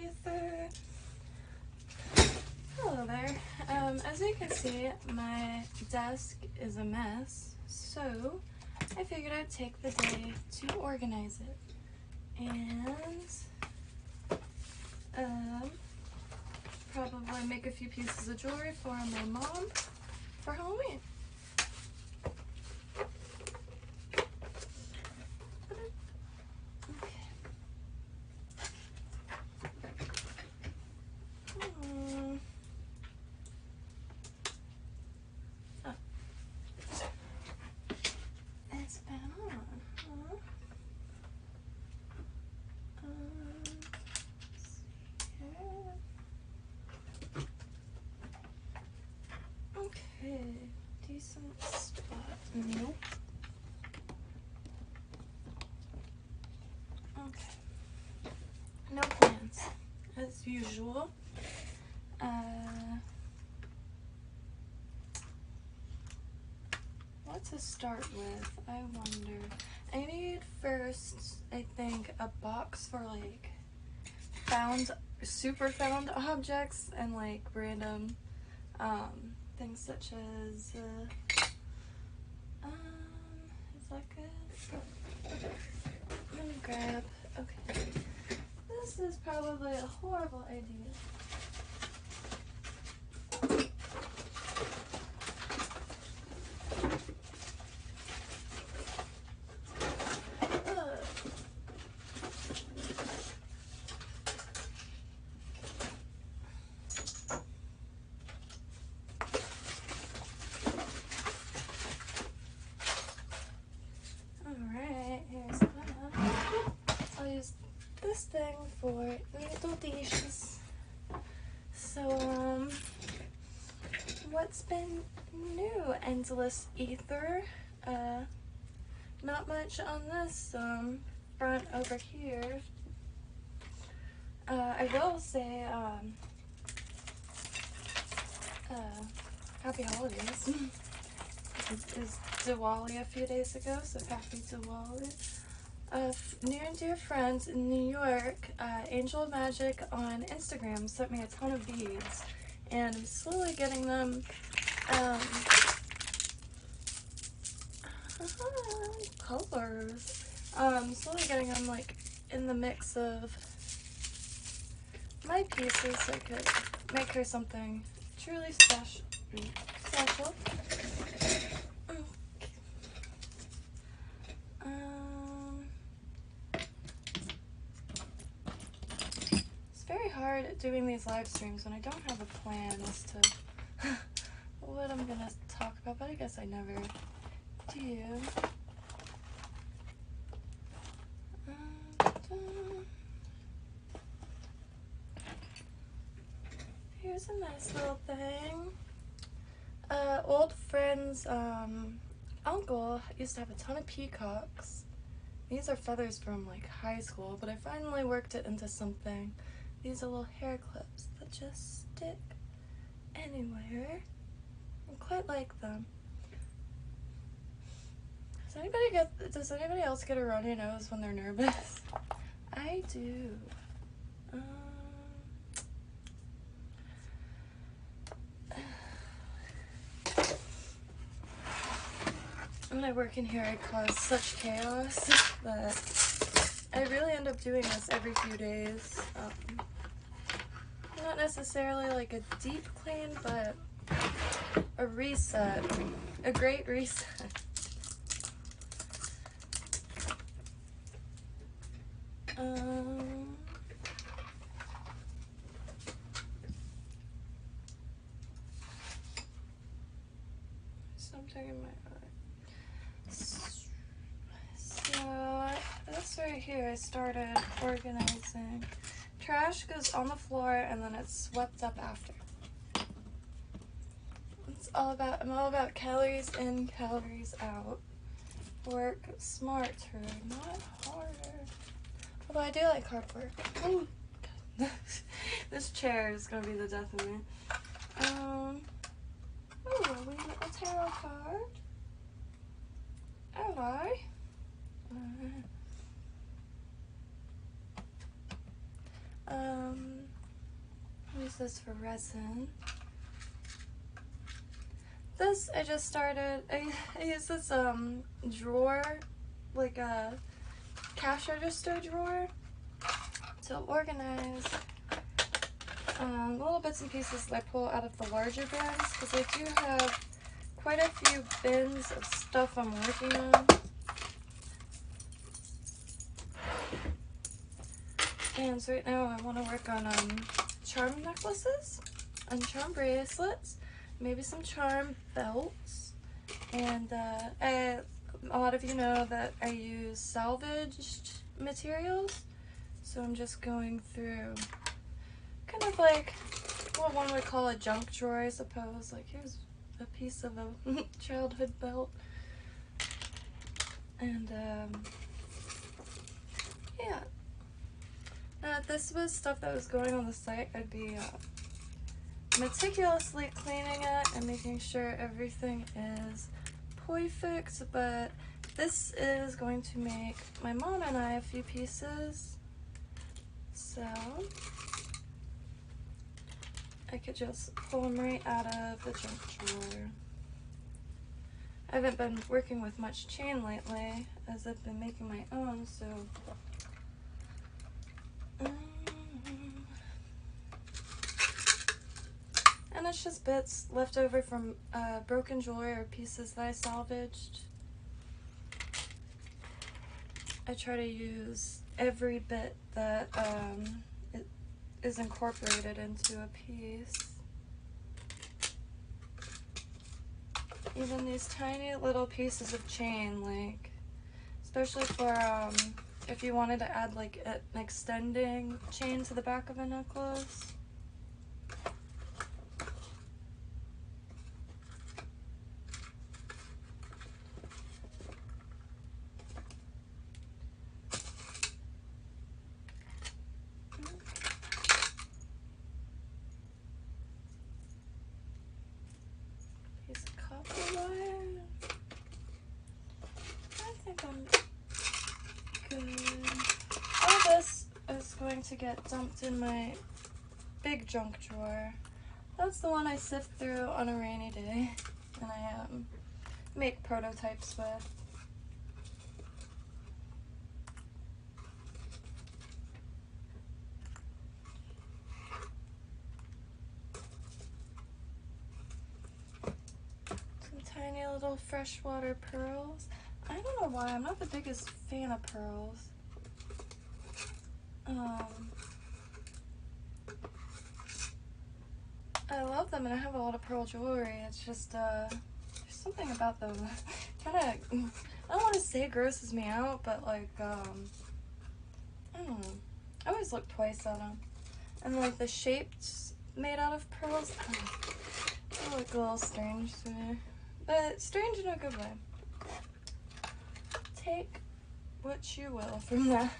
Ether. Hello there. As you can see, my desk is a mess, so I figured I'd take the day to organize it. And probably make a few pieces of jewelry for my mom for Halloween. Okay, decent spot. Nope. Okay. No plans, as usual. What to start with? I wonder. I need first, I think, a box for like super found objects and like random things such as is that good? I'm gonna grab, okay, this is probably a horrible idea. This thing for little dishes. So, what's been new? Endless Ether. Not much on this front over here. I will say, happy holidays. It was Diwali a few days ago, so happy Diwali. Near and dear friends in New York, Angel of Magic on Instagram sent me a ton of beads, and I'm slowly getting them colors. Slowly getting them like in the mix of my pieces so I could make her something truly special. Hard doing these live streams when I don't have a plan as to what I'm gonna talk about, but I guess I never do. Here's a nice little thing. Old friend's uncle used to have a ton of peacocks. These are feathers from like high school, but I finally worked it into something. These are little hair clips that just stick anywhere. I quite like them. Does anybody else get a runny nose when they're nervous? I do. When I work in here, I cause such chaos that I really end up doing this every few days. Not necessarily like a deep clean, but a reset. A great reset. Something in my eye. So this right here, I started organizing. Trash goes on the floor and then it's swept up after. I'm all about calories in, calories out. Work smarter, not harder. Although I do like hard work. Oh, this chair is gonna be the death of me. Oh, we get a tarot card. Use this for resin. This, I just started, I use this drawer, like a cash register drawer, to organize little bits and pieces that I pull out of the larger bins, because I do have quite a few bins of stuff I'm working on. And so right now I want to work on charm necklaces and charm bracelets, maybe some charm belts, and a lot of you know that I use salvaged materials, so I'm just going through kind of like what one would call a junk drawer, I suppose. Like, here's a piece of a childhood belt, and yeah. If this was stuff that was going on the site, I'd be meticulously cleaning it and making sure everything is perfect, but this is going to make my mom and I a few pieces, so I could just pull them right out of the junk drawer. I haven't been working with much chain lately, as I've been making my own, so and it's just bits left over from broken jewelry or pieces that I salvaged. I try to use every bit that is incorporated into a piece. Even these tiny little pieces of chain, like, especially for if you wanted to add like an extending chain to the back of a necklace. Piece of copper wire. I think I'm good. All this is going to get dumped in my big junk drawer. That's the one I sift through on a rainy day, and I make prototypes with. Some tiny little freshwater pearls. I don't know why, I'm not the biggest fan of pearls. I love them and I have a lot of pearl jewelry. It's just, there's something about them kind of, I don't want to say it grosses me out, but like, I don't know. I always look twice at them. And like the shapes made out of pearls, I don't know, they look a little strange to me. But strange in a good way. Take what you will from that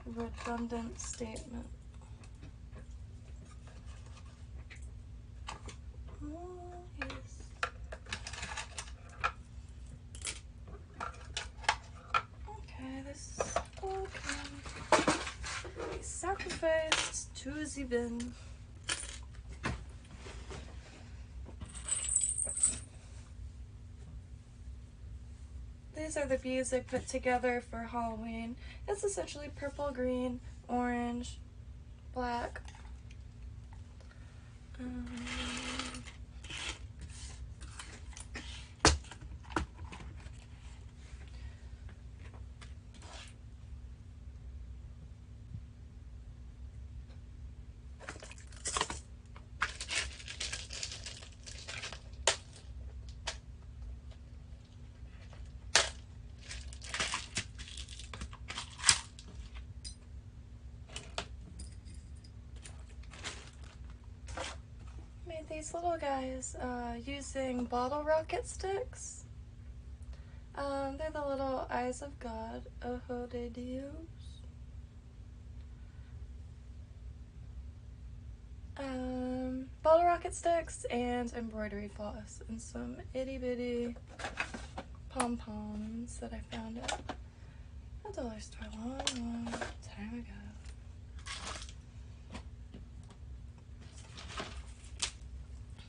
redundant statement. Oh, yes. Okay, this all can be sacrificed to the bin. These are the beads I put together for Halloween. It's essentially purple, green, orange, black. These little guys using bottle rocket sticks. They're the little eyes of God, ojo de Dios. Bottle rocket sticks and embroidery floss and some itty bitty pom-poms that I found at a dollar store long time ago.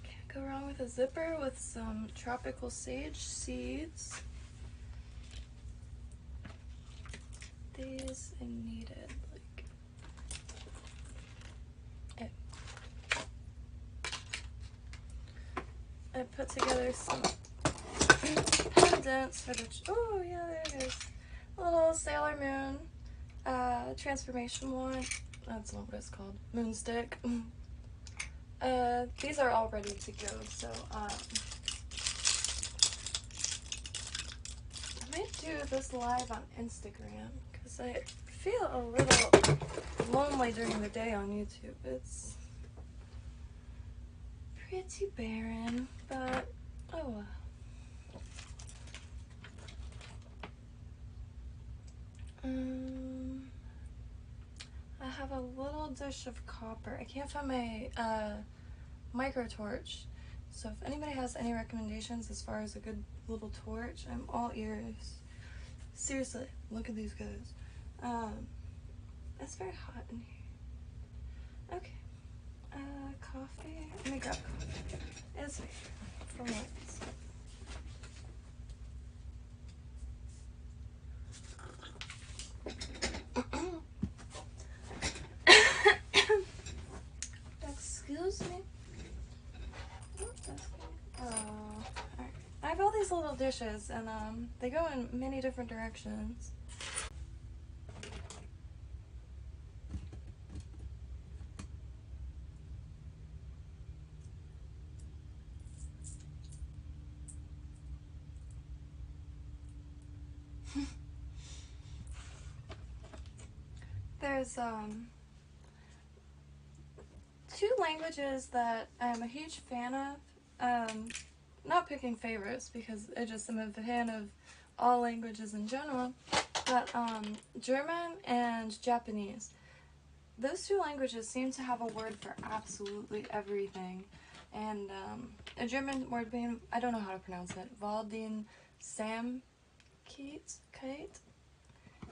Can't go wrong with a zipper with some tropical sage seeds. These I needed, like, I put together some pendants for the, oh yeah, there it is. A little Sailor Moon transformation one. That's not what it's called. Moonstick. These are all ready to go, so I might do this live on Instagram because I feel a little lonely during the day on YouTube. It's pretty barren, but oh well. I have a little dish of copper. I can't find my micro torch, so if anybody has any recommendations as far as a good little torch, I'm all ears. Seriously, look at these guys. It's very hot in here. Okay. Coffee. Let me grab coffee. It's right here. From Lights. Excuse me. Alright. I have all these little dishes, and they go in many different directions. There's two languages that I'm a huge fan of. Not picking favorites because I just am a fan of all languages in general, but German and Japanese. Those two languages seem to have a word for absolutely everything. And a German word being, I don't know how to pronounce it, Waldin Samkeit,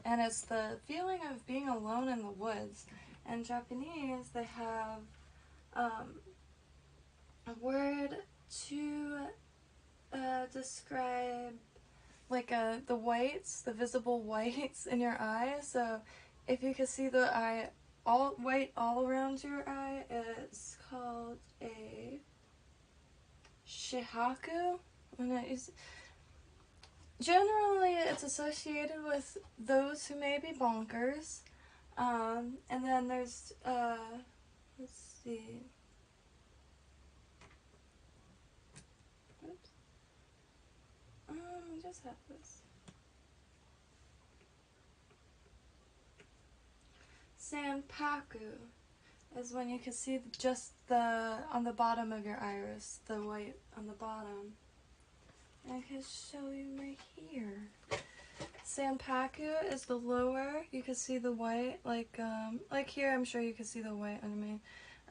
and it's the feeling of being alone in the woods. In Japanese, they have a word to describe like the whites, the visible whites in your eye. So if you can see the eye all white all around your eye, it's called a shihaku. Generally, it's associated with those who may be bonkers. And then there's, let's see. Oops. We just have this. Sanpaku is when you can see just on the bottom of your iris, the white on the bottom. I can show you right here. Sanpaku is the lower, you can see the white, like here I'm sure you can see the white on me.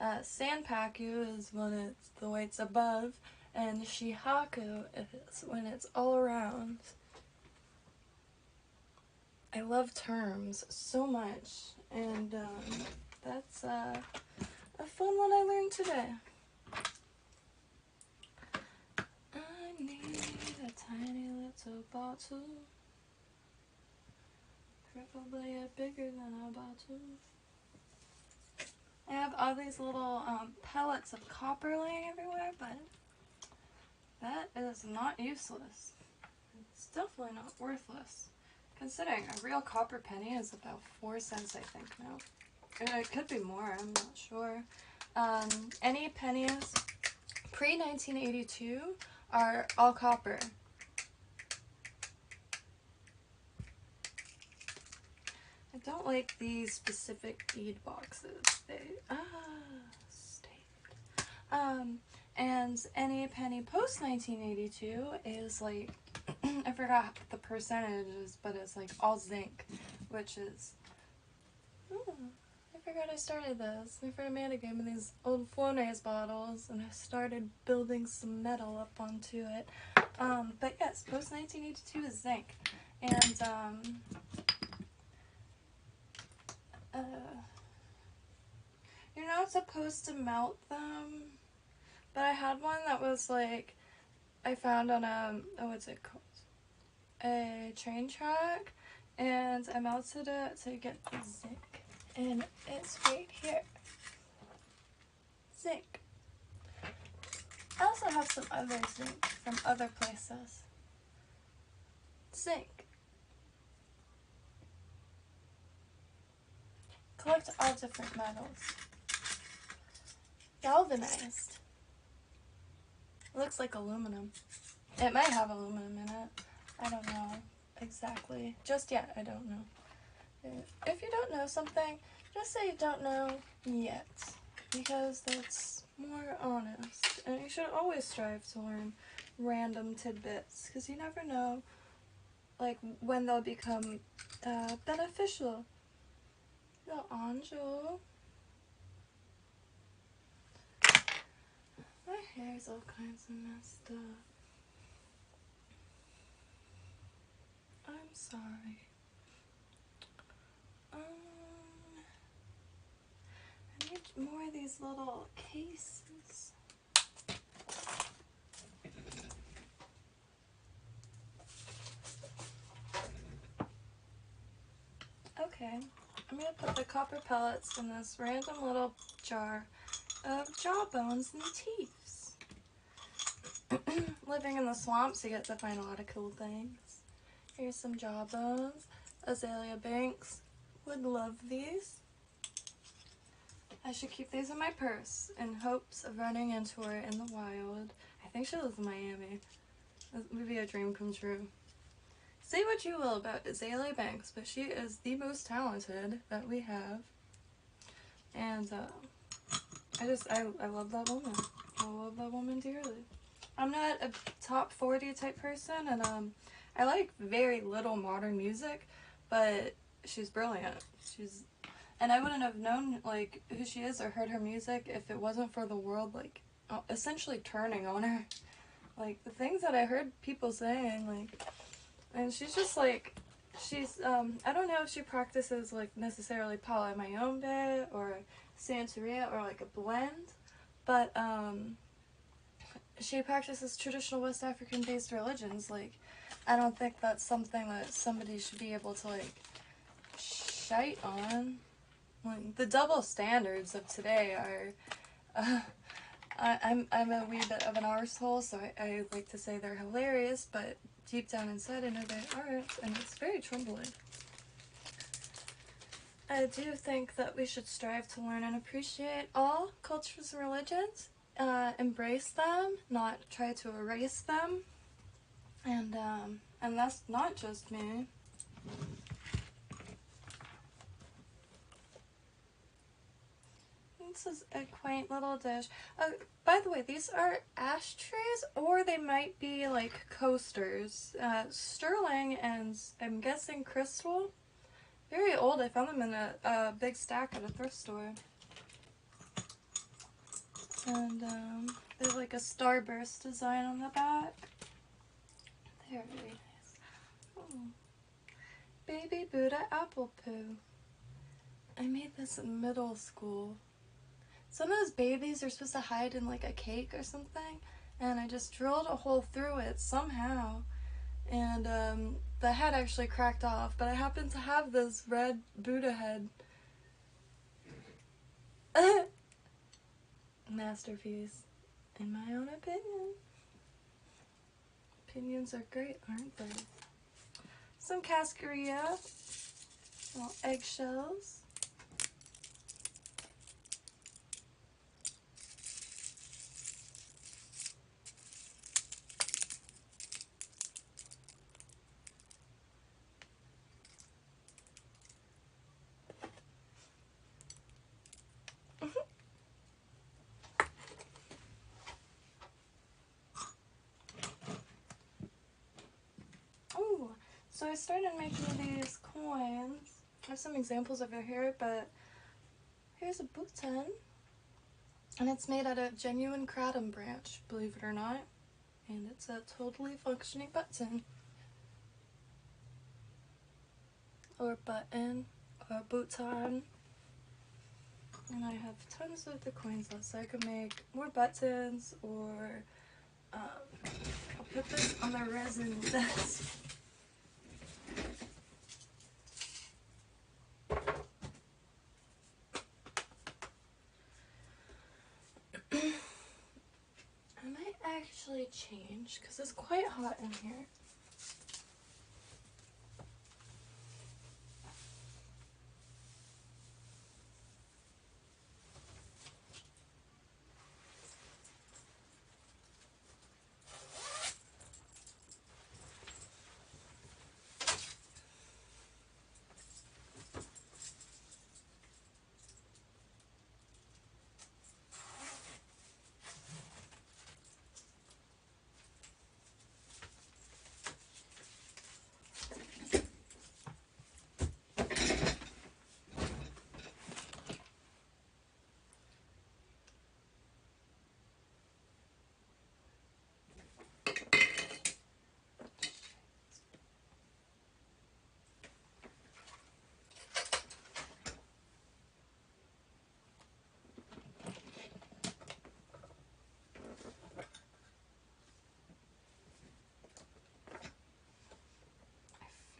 Sanpaku is when the white's above, and Shihaku is when it's all around. I love terms so much, and that's a fun one I learned today. I need a tiny little bottle, preferably a bigger than a bottle. I have all these little pellets of copper laying everywhere, but that is not useless. It's definitely not worthless, considering a real copper penny is about 4 cents, I think, now. It could be more, I'm not sure. Any pennies pre-1982 are all copper. I don't like these specific bead boxes. They stayed. And any penny post 1982 is like I forgot the percentages, but it's like all zinc, which is I forgot I started this. My friend Amanda gave me these old Flonase bottles, and I started building some metal up onto it. But yes, post 1982 is zinc, and you're not supposed to melt them, but I had one that was like, I found on what's it called? A train track, and I melted it to get the zinc, and it's right here. Zinc. I also have some other zinc from other places. Zinc. Collect all different metals. Galvanized. Looks like aluminum. It might have aluminum in it. I don't know exactly. Just yet, I don't know. If you don't know something, just say you don't know yet, because that's more honest. And you should always strive to learn random tidbits, because you never know, like, when they'll become beneficial. Little Angel. My hair's all kinds of messed up. I'm sorry. I need more of these little cases. Okay, I'm gonna put the copper pellets in this random little jar of jawbones and teeths. Living in the swamps, you get to find a lot of cool things. Here's some jawbones. Azalea Banks would love these. I should keep these in my purse in hopes of running into her in the wild. I think she lives in Miami. That would be a dream come true. Say what you will about Azalea Banks, but she is the most talented that we have. And I love that woman. I love that woman dearly. I'm not a top 40 type person, and I like very little modern music, but she's brilliant. And I wouldn't have known like who she is or heard her music if it wasn't for the world like essentially turning on her. Like the things that I heard people saying, like, and she's just like, she's I don't know if she practices like necessarily Paula Mayombe or Santeria or like a blend, but she practices traditional West African based religions. Like, I don't think that's something that somebody should be able to like shite on. Like, the double standards of today are, I'm a wee bit of an arsehole, so I like to say they're hilarious, but deep down inside I know they aren't, and it's very troubling. I do think that we should strive to learn and appreciate all cultures and religions, embrace them, not try to erase them, and that's not just me. This is a quaint little dish. By the way, these are ashtrays, or they might be like coasters. Sterling and I'm guessing crystal. Very old. I found them in a big stack at a thrift store. And they have like a starburst design on the back. They're very nice. Oh. Baby Buddha apple poo. I made this in middle school. Some of those babies are supposed to hide in like a cake or something, and I just drilled a hole through it somehow, and the head actually cracked off, but I happen to have this red Buddha head. Masterpiece, in my own opinion. Opinions are great, aren't they? Some cascarilla, little eggshells. So I started making these coins. I have some examples over here, but here's a button. And it's made out of genuine kratom branch, believe it or not. And it's a totally functioning button. Or button, or button. And I have tons of the coins left, so I could make more buttons, or I'll put this on the resin desk. I might actually change because it's quite hot in here.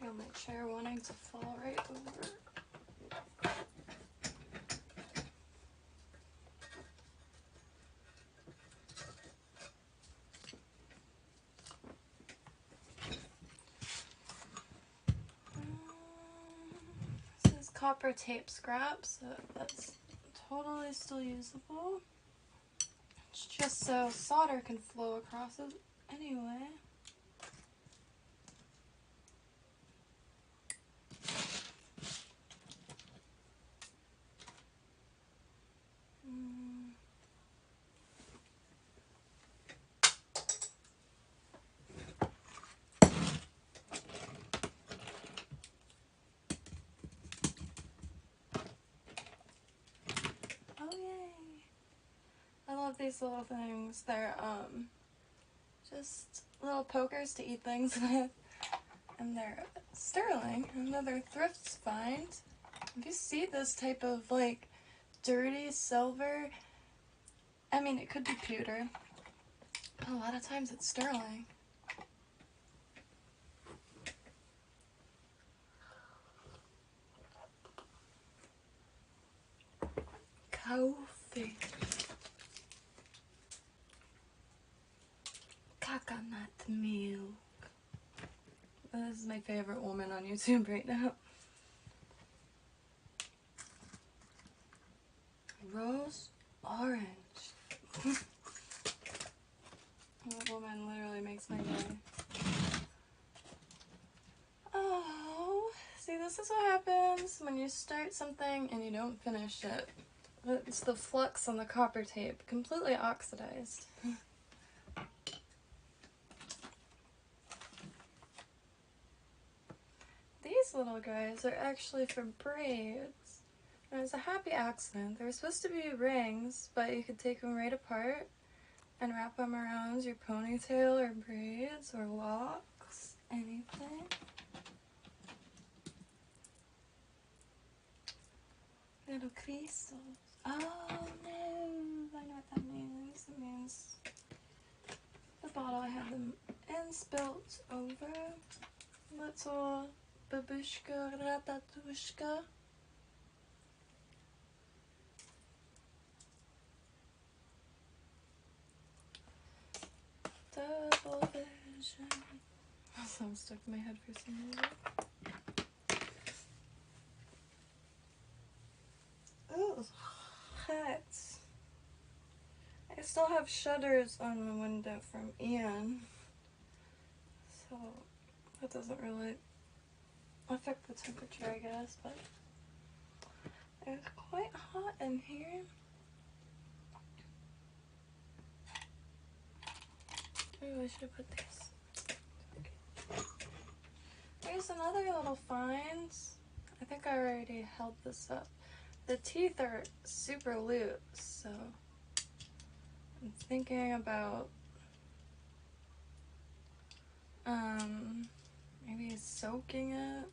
I feel my chair wanting to fall right over. This is copper tape scrap, so that's totally still usable. It's just so solder can flow across it anyway. Oh yay! I love these little things. They're just little pokers to eat things with, and they're sterling. Another thrift find. If you see this type of like dirty silver, I mean it could be pewter, but a lot of times it's sterling. Coffee. Coconut milk. This is my favorite woman on YouTube right now. Rose orange. That woman literally makes my day. Oh, see, this is what happens when you start something and you don't finish it. It's the flux on the copper tape, completely oxidized. These little guys are actually for braids. And it was a happy accident. They were supposed to be rings, but you could take them right apart and wrap them around your ponytail or braids or locks, anything. Little crystals. Oh no, I know what that means. It means the bottle I had them in spilt over. Little babushka, ratatushka. Double vision. That song stuck in my head for some reason. Oh, hot. I still have shutters on the window from Ian, so that doesn't really affect the temperature, I guess, but it's quite hot in here. Maybe I should put these. Okay. Here's another little find. I think I already held this up. The teeth are super loose, so I'm thinking about maybe soaking it.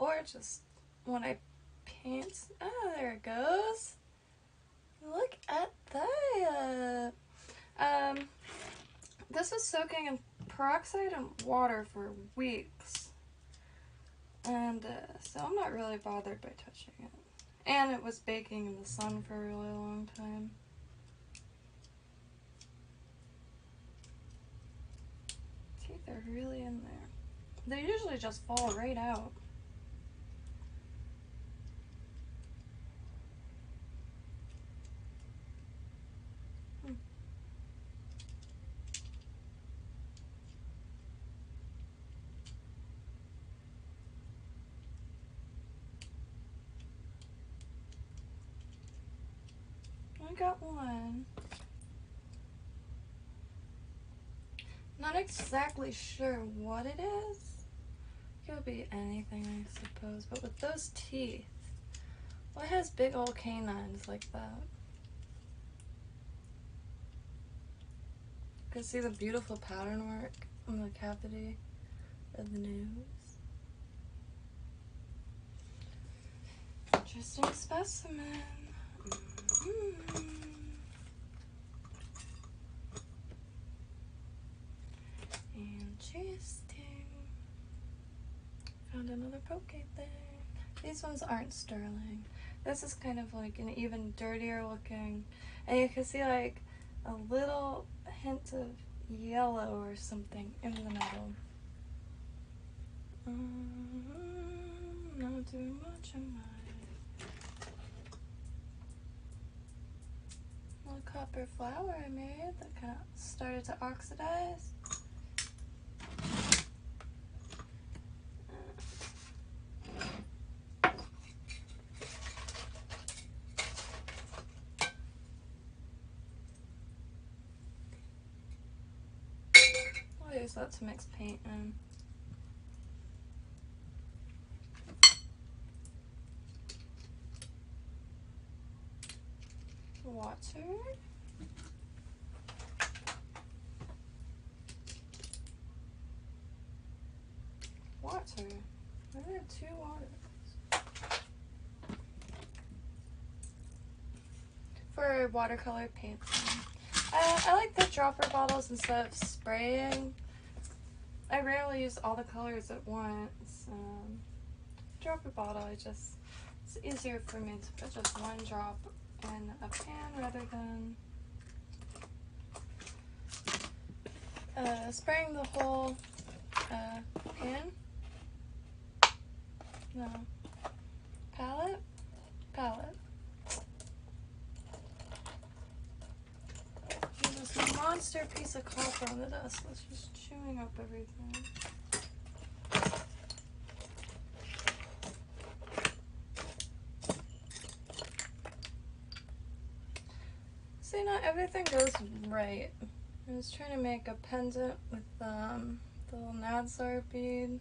or just when I paint. Oh, there it goes. Look at that. This was soaking in peroxide and water for weeks. And so I'm not really bothered by touching it. And it was baking in the sun for a really long time. Teeth are really in there. They usually just fall right out. I got one. Not exactly sure what it is. It could be anything, I suppose. But with those teeth, what has big old canines like that? You can see the beautiful pattern work on the cavity of the nose. Interesting specimen. Interesting. Found another poke there. These ones aren't sterling. This is kind of like an even dirtier looking, and you can see like a little hint of yellow or something in the middle. Not too much of mine. Little copper flower I made that kind of started to oxidize. I'll use that to mix paint in. Water. Water. I had 2 waters. For watercolor painting. I like the dropper bottles instead of spraying. I rarely use all the colors at once. Dropper bottle, it's easier for me to put just one drop in a pan rather than spraying the whole pan. No. Palette? Palette. There's this monster piece of copper on the desk that's just chewing up everything. See, not everything goes right. I was trying to make a pendant with the little Nadsar bead.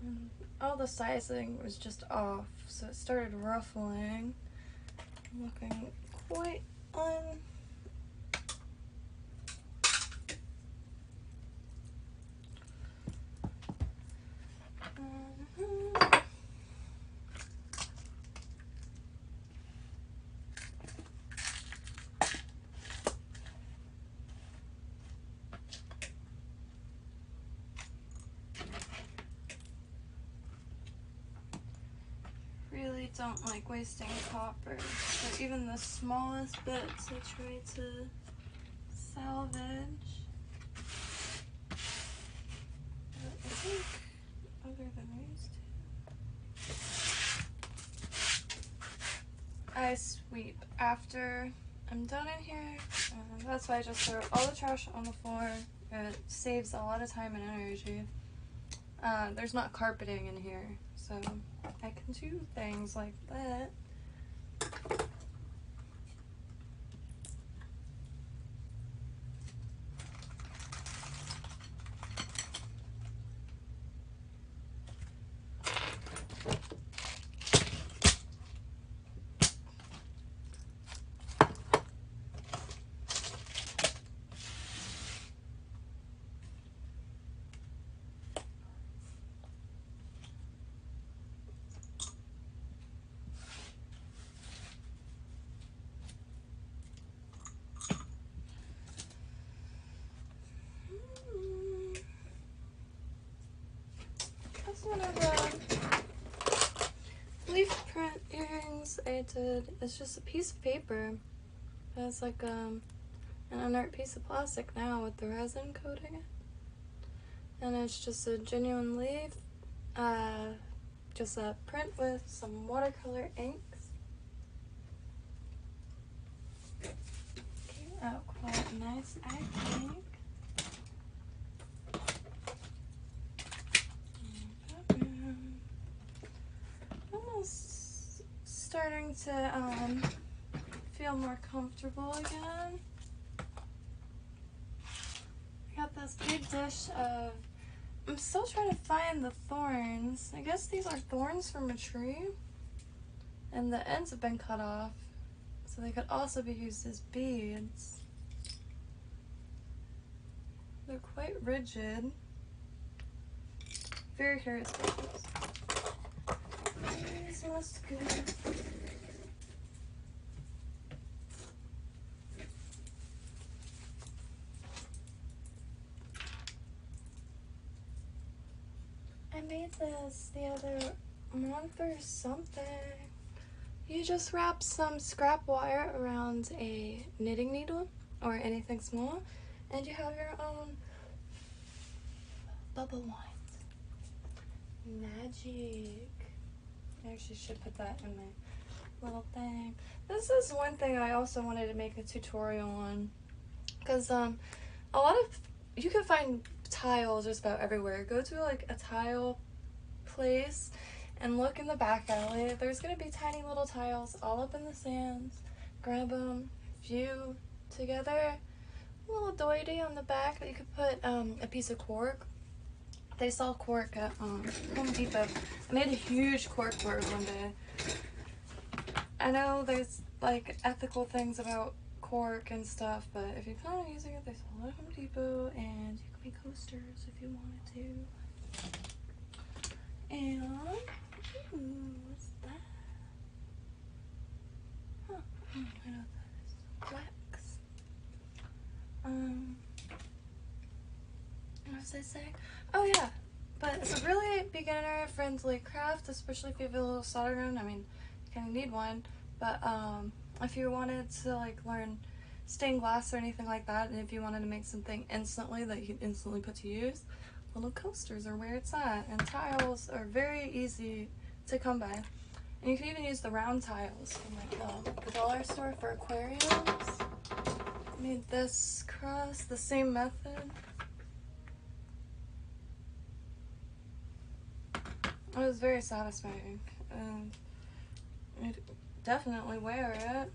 And all the sizing was just off, so it started ruffling. Looking quite really don't like wasting copper, but even the smallest bits I try to salvage. But I think other than these two, I sweep after I'm done in here, and that's why I just throw all the trash on the floor. It saves a lot of time and energy. There's not carpeting in here, so I can do things like that. I did is just a piece of paper. It's like an inert piece of plastic now with the resin coating it. And it's just a genuine leaf, just a print with some watercolor inks. Came out quite nice, I think. Almost starting to feel more comfortable again. I got this big dish of, I'm still trying to find the thorns. I guess these are thorns from a tree, and the ends have been cut off, so they could also be used as beads. They're quite rigid. Very curious about this. So that's good. I made this the other month or something. You just wrap some scrap wire around a knitting needle or anything small, and you have your own bubble wand. Magic. I actually should put that in my little thing. This is one thing I also wanted to make a tutorial on, because a lot of, you can find tiles just about everywhere. Go to like a tile place and look in the back alley. There's gonna be tiny little tiles all up in the sands. Grab them, view together. A little doily on the back that you could put a piece of cork. They sell cork at Home Depot. I made a huge cork board one day. I know there's like ethical things about cork and stuff, but if you plan on using it, they sell it at Home Depot, and you can make coasters if you wanted to. And what's that? Huh, I know what that is. Wax. What was I saying? Oh yeah, but it's a really beginner-friendly craft, especially if you have a little solder gun. I mean, you kind of need one, but if you wanted to like learn stained glass or anything like that, and if you wanted to make something instantly that you can instantly put to use, little coasters are where it's at, and tiles are very easy to come by. And you can even use the round tiles from like the dollar store for aquariums. I made this cross, the same method. It was very satisfying, and I'd definitely wear it.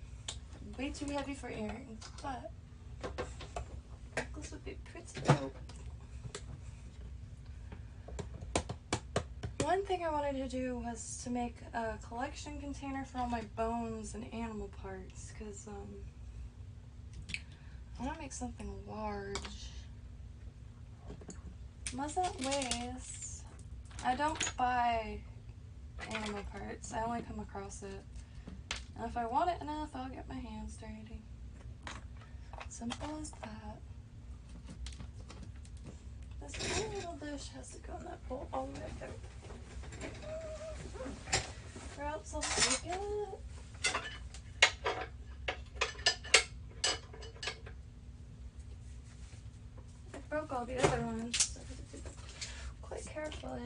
Way too heavy for earrings, but this would be pretty dope. One thing I wanted to do was to make a collection container for all my bones and animal parts, because I want to make something large. Mustn't waste. I don't buy animal parts, I only come across it. And if I want it enough, I'll get my hands dirty. Simple as that. This tiny little dish has to go in that bowl all the way up there. Or else I'll break it. I broke all the other ones, so I have to do quite carefully.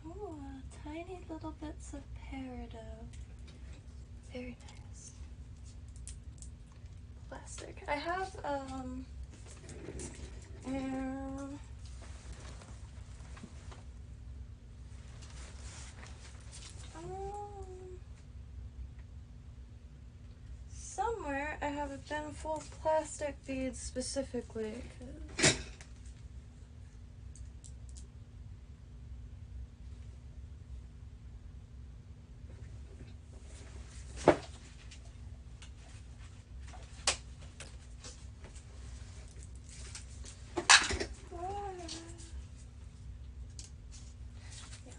Ooh, tiny little bits of peridot. Very nice. Plastic. I have somewhere I have a bin full of plastic beads specifically, 'cause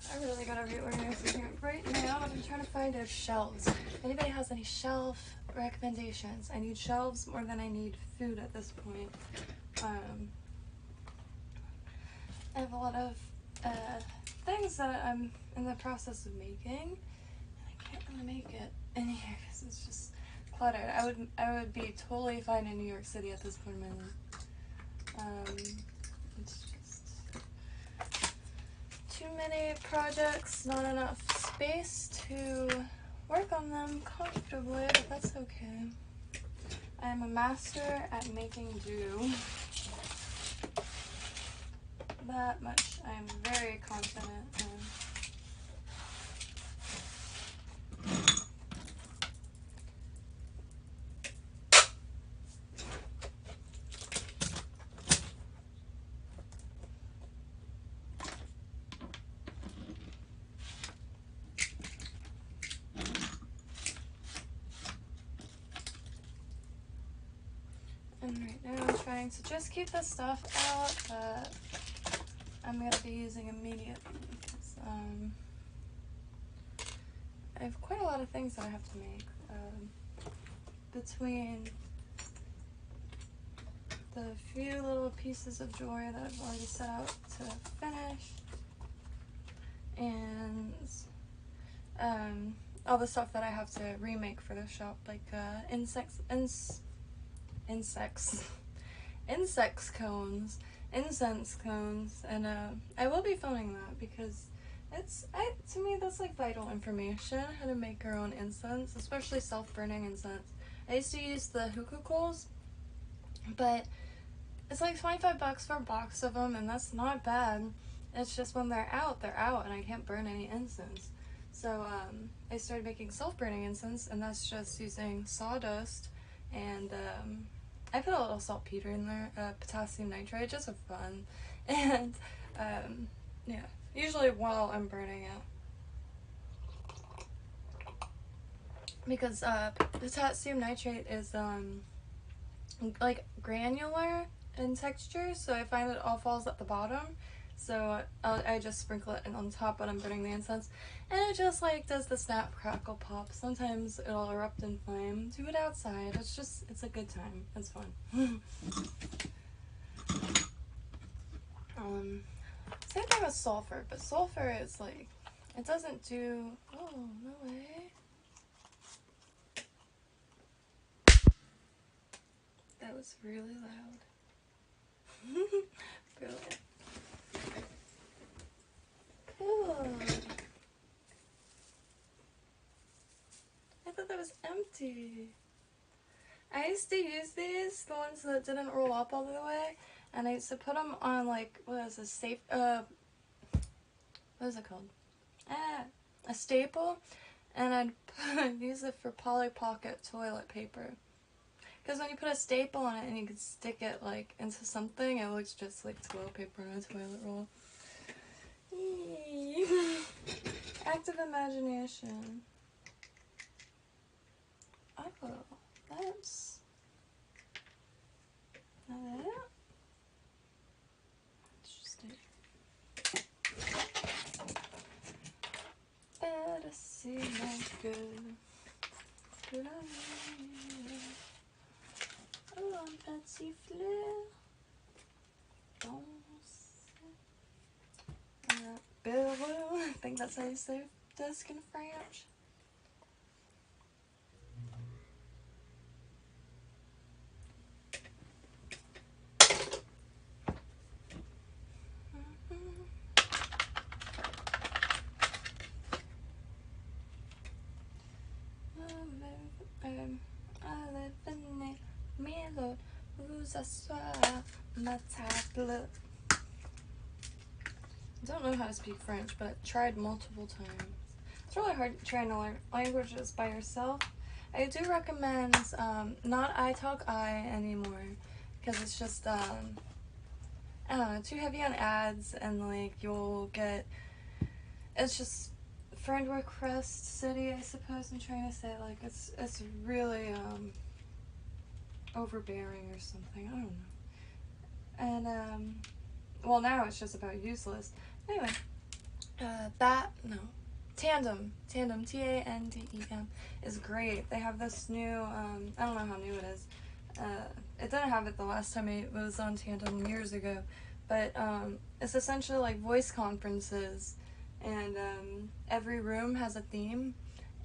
I I really gotta reorganize in here. Right now, I'm trying to find our shelves. If anybody has any shelf recommendations, I need shelves more than I need food at this point. I have a lot of things that I'm in the process of making, and I can't really make it in here because it's just cluttered. I would be totally fine in New York City at this point in my life. It's just too many projects, not enough space to work on them comfortably, but that's okay. I am a master at making do. That much I am very confident in. And right now I'm trying to just keep this stuff out that I'm going to be using immediately. Because, I have quite a lot of things that I have to make. Between the few little pieces of jewelry that I've already set out to finish, and all the stuff that I have to remake for the shop, like insect cones, incense cones, and I will be filming that because to me that's like vital information, how to make your own incense, especially self-burning incense. I used to use the hookah coals, but it's like 25 bucks for a box of them, and that's not bad. It's just when they're out, and I can't burn any incense. So I started making self-burning incense, and that's just using sawdust, and I put a little saltpeter in there, potassium nitrate, just for fun, and yeah, usually while I'm burning it. Because potassium nitrate is like granular in texture, so I find it all falls at the bottom. So I just sprinkle it on top when I'm burning the incense, and it just like does the snap, crackle, pop. Sometimes it'll erupt in flame. Do it outside. It's a good time. It's fun. Same thing with sulfur, but sulfur is like, it doesn't do. Oh, no way. That was really loud. Brilliant. Cool. I thought that was empty. I used to use these, the ones that didn't roll up all the way, and I used to put them on like, what is this, what is it called? A staple, and I'd use it for Polly Pocket toilet paper. Because when you put a staple on it and you can stick it like into something, it looks just like toilet paper on a toilet roll. Active imagination. Oh, that's not it. Interesting. Better see my good. Good on me. Oh, I'm Patsy Fleur. Bill, I think that's how you say desk in French. I live in the middle, où s'asseoir ma table. I don't know how to speak French, but I tried multiple times. It's really hard trying to learn languages by yourself. I do recommend not iTalki anymore, because it's just I don't know, too heavy on ads, and like you'll get, it's just friend request city, I suppose I'm trying to say. Like it's really overbearing or something, I don't know. And well, now it's just about useless. Anyway, Tandem, Tandem, is great. They have this new, I don't know how new it is. It didn't have it the last time it was on Tandem years ago, but it's essentially like voice conferences, and every room has a theme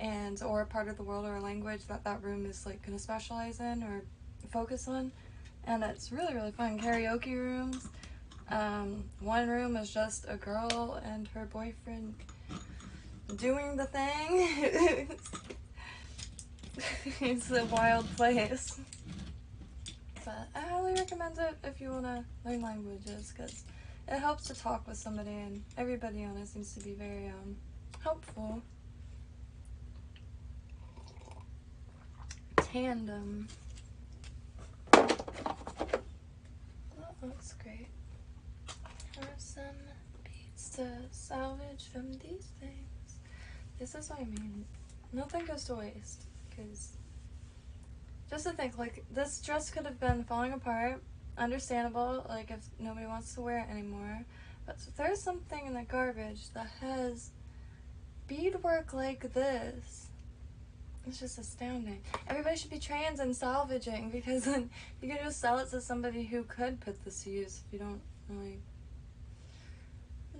and or a part of the world or a language that that room is like going to specialize in or focus on, and it's really, really fun. Karaoke rooms. One room is just a girl and her boyfriend doing the thing. It's a wild place. But I highly recommend it if you want to learn languages, because it helps to talk with somebody, and everybody on it seems to be very helpful. Tandem. That looks great. There are some beads to salvage from these things. This is what I mean. Nothing goes to waste, because just to think, like, this dress could have been falling apart, understandable, like, if nobody wants to wear it anymore, but there's something in the garbage that has beadwork like this. It's just astounding. Everybody should be trained in salvaging, because then you can just sell it to somebody who could put this to use if you don't really.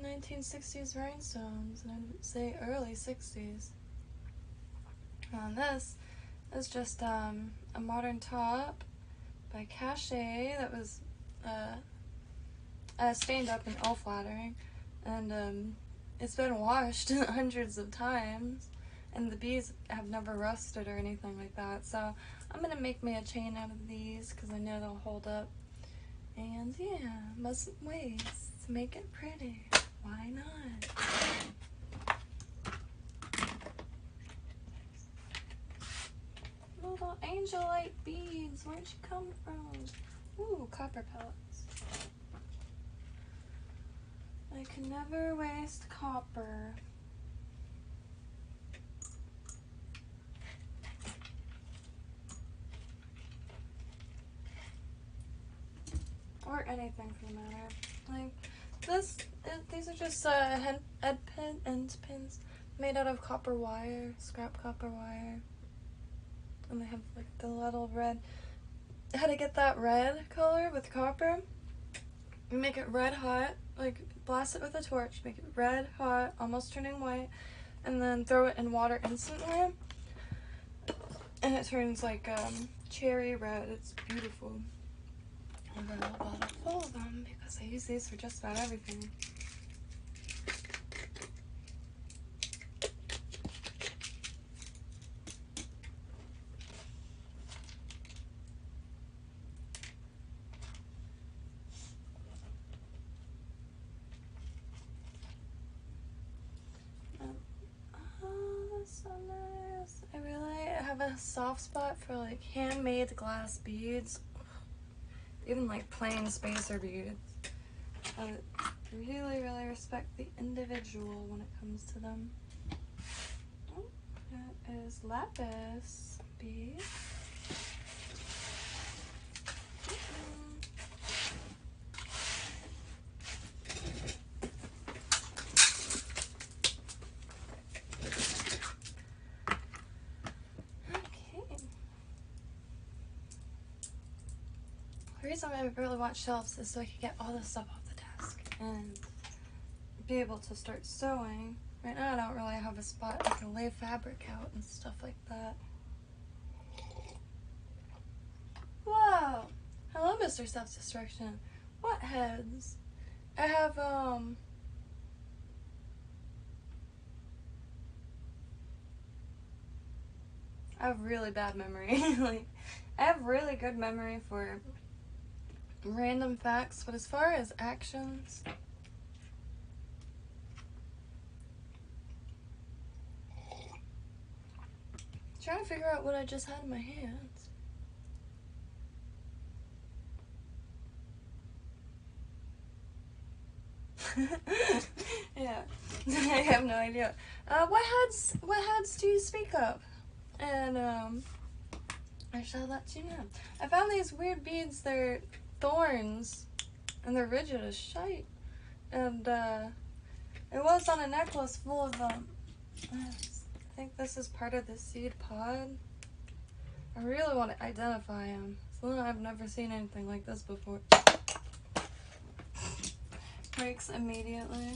1960s rhinestones, and I'd say early 60s. And this is just a modern top by Cachet that was stained up and all flattering, and it's been washed hundreds of times, and the beads have never rusted or anything like that. So I'm gonna make me a chain out of these because I know they'll hold up. And yeah, mustn't waste to make it pretty. Why not? Little angelite beads, where'd you come from? Ooh, copper pellets. I can never waste copper. Or anything for the matter. Like this, these are just end pins made out of copper wire, scrap copper wire. And they have like the little red. How to get that red color with copper? You make it red hot, like blast it with a torch, make it red hot, almost turning white, and then throw it in water instantly. And it turns like cherry red. It's beautiful. And then a bottle full of them because I use these for just about everything. So nice. I really have a soft spot for like handmade glass beads, even like plain spacer beads. I really, really respect the individual when it comes to them. Oh, that is lapis bead. The reason I really want shelves is so I can get all this stuff off the desk and be able to start sewing. Right now I don't really have a spot I can lay fabric out and stuff like that. Wow! Hello, Mr. Self-Destruction. What heads? I have, I have really bad memory. Like, I have really good memory for random facts, but as far as actions, trying to figure out what I just had in my hands. Yeah, I have no idea. What heads do you speak of? And I shall let you know. I found these weird beads. They're thorns, and they're rigid as shite. And It was on a necklace full of them. I think this is part of the seed pod. I really want to identify him. I've never seen anything like this before. Breaks immediately.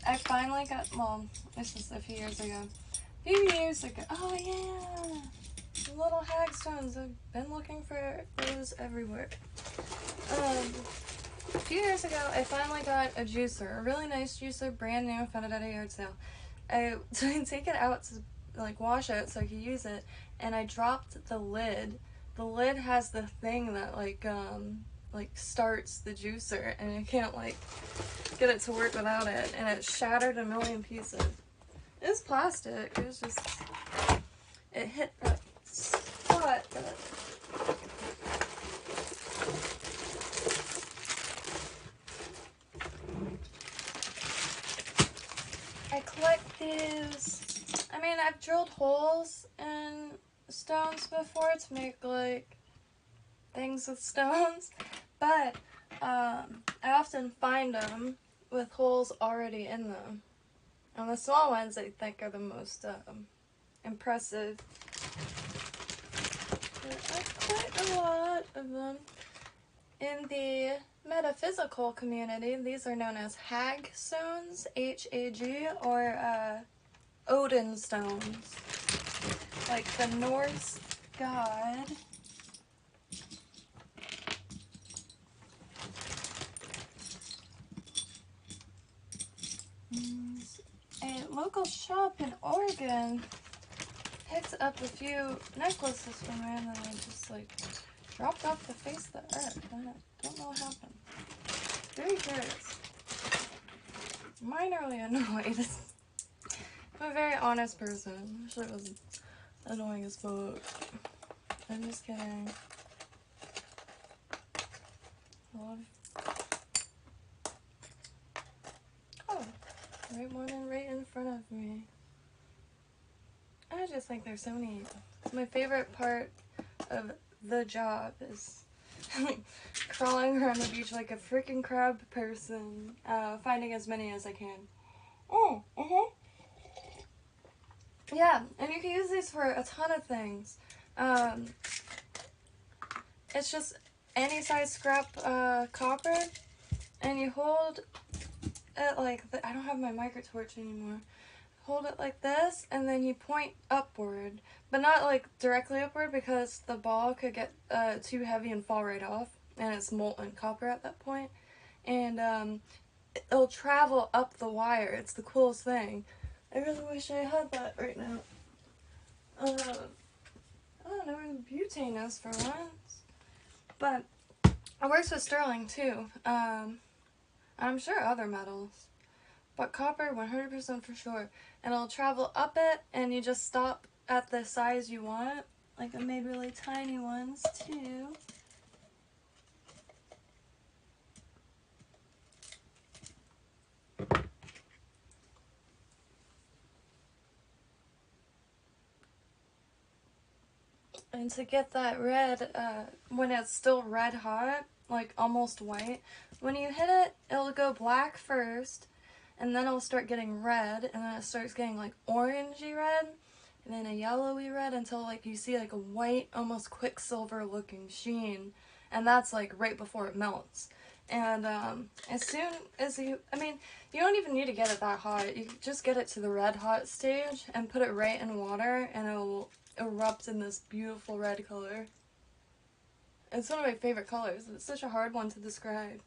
I finally got, well, this was a few years ago. Oh yeah! The little hagstones. I've been looking for those everywhere. A few years ago, I finally got a juicer. A really nice juicer, brand new, found it at a yard sale. I take it out to like wash it so I could use it, and I dropped the lid. The lid has the thing that like starts the juicer, and I can't like get it to work without it, and it shattered a million pieces. It was plastic. It was just, it hit that spot that I collect these. I mean, I've drilled holes in stones before to make like things with stones, but I often find them with holes already in them. And the small ones I think are the most impressive. There are quite a lot of them. In the metaphysical community, these are known as hag stones, H-A-G, or Odin stones, like the Norse god. A local shop in Oregon picked up a few necklaces from me, and then I just like dropped off the face of the earth. I don't know what happened. Very curious. Minorly annoyed. I'm a very honest person. I wish I wasn't annoying as fuck. I'm just kidding. Oh, right one right in front of me. I just think they're so neat. It's my favorite part of the job is crawling around the beach like a freaking crab person, finding as many as I can. Yeah, and you can use these for a ton of things. It's just any size scrap copper, and you hold it like I don't have my microtorch anymore. Hold it like this, and then you point upward, but not like directly upward because the ball could get too heavy and fall right off, and it's molten copper at that point. And it'll travel up the wire. It's the coolest thing. I really wish I had that right now. I don't know where the butane is for once. But it works with sterling too. I'm sure other metals. But copper, 100% for sure. And it'll travel up it, and you just stop at the size you want. Like I made really tiny ones too. And to get that red, when it's still red hot, like almost white, when you hit it, it'll go black first, and then it'll start getting red, and then it starts getting like orangey red, and then a yellowy red until like you see like a white, almost quicksilver looking sheen, and that's like right before it melts. And as soon as you don't even need to get it that hot. You just get it to the red hot stage and put it right in water, and it'll erupt in this beautiful red color. It's one of my favorite colors. It's such a hard one to describe.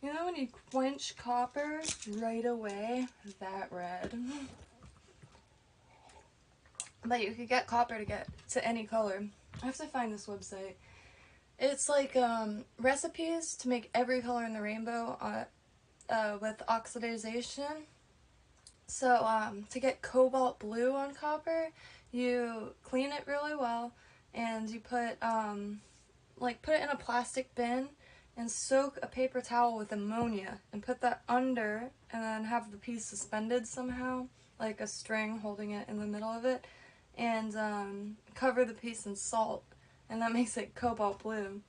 You know when you quench copper right away? That red. But you could get copper to get to any color. I have to find this website. It's like recipes to make every color in the rainbow with oxidization. So to get cobalt blue on copper, you clean it really well, and you put put it in a plastic bin and soak a paper towel with ammonia and put that under, and then have the piece suspended somehow, like a string holding it in the middle of it, and cover the piece in salt, and that makes it cobalt blue.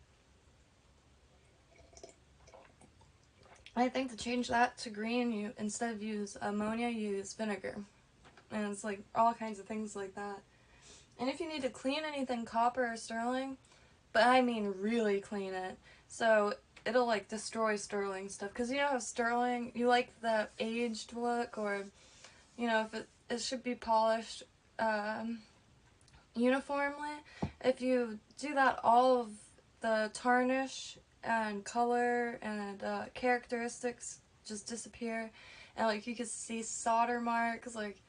I think to change that to green, you instead of use ammonia, you use vinegar. And it's like all kinds of things like that. And if you need to clean anything copper or sterling, but I mean really clean it, so it'll like destroy sterling stuff. Because you know how sterling, you like the aged look, or you know, if it should be polished uniformly. If you do that, all of the tarnish and color and characteristics just disappear, and like you can see solder marks. Like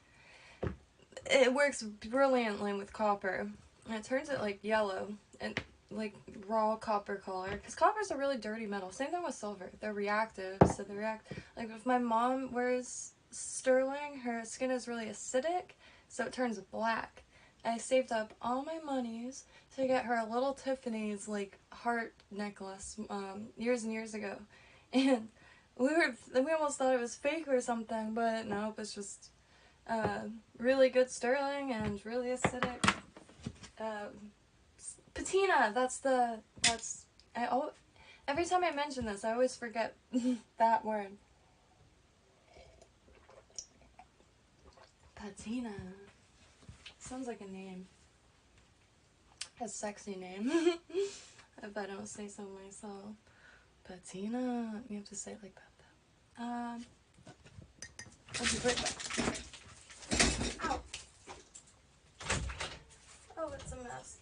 it works brilliantly with copper, and it turns it like yellow and like raw copper color, because copper's a really dirty metal. Same thing with silver, they're reactive, so they react. Like if my mom wears sterling, her skin is really acidic, so it turns black. I saved up all my monies to get her a little Tiffany's like heart necklace years and years ago, and we almost thought it was fake or something, but nope, it's just really good sterling and really acidic. Patina, every time I mention this, I always forget that word. Patina. Sounds like a name. A sexy name. If I don't say so myself. Patina. You have to say it like that though. I'll be right back. Ow. Oh, it's a mess.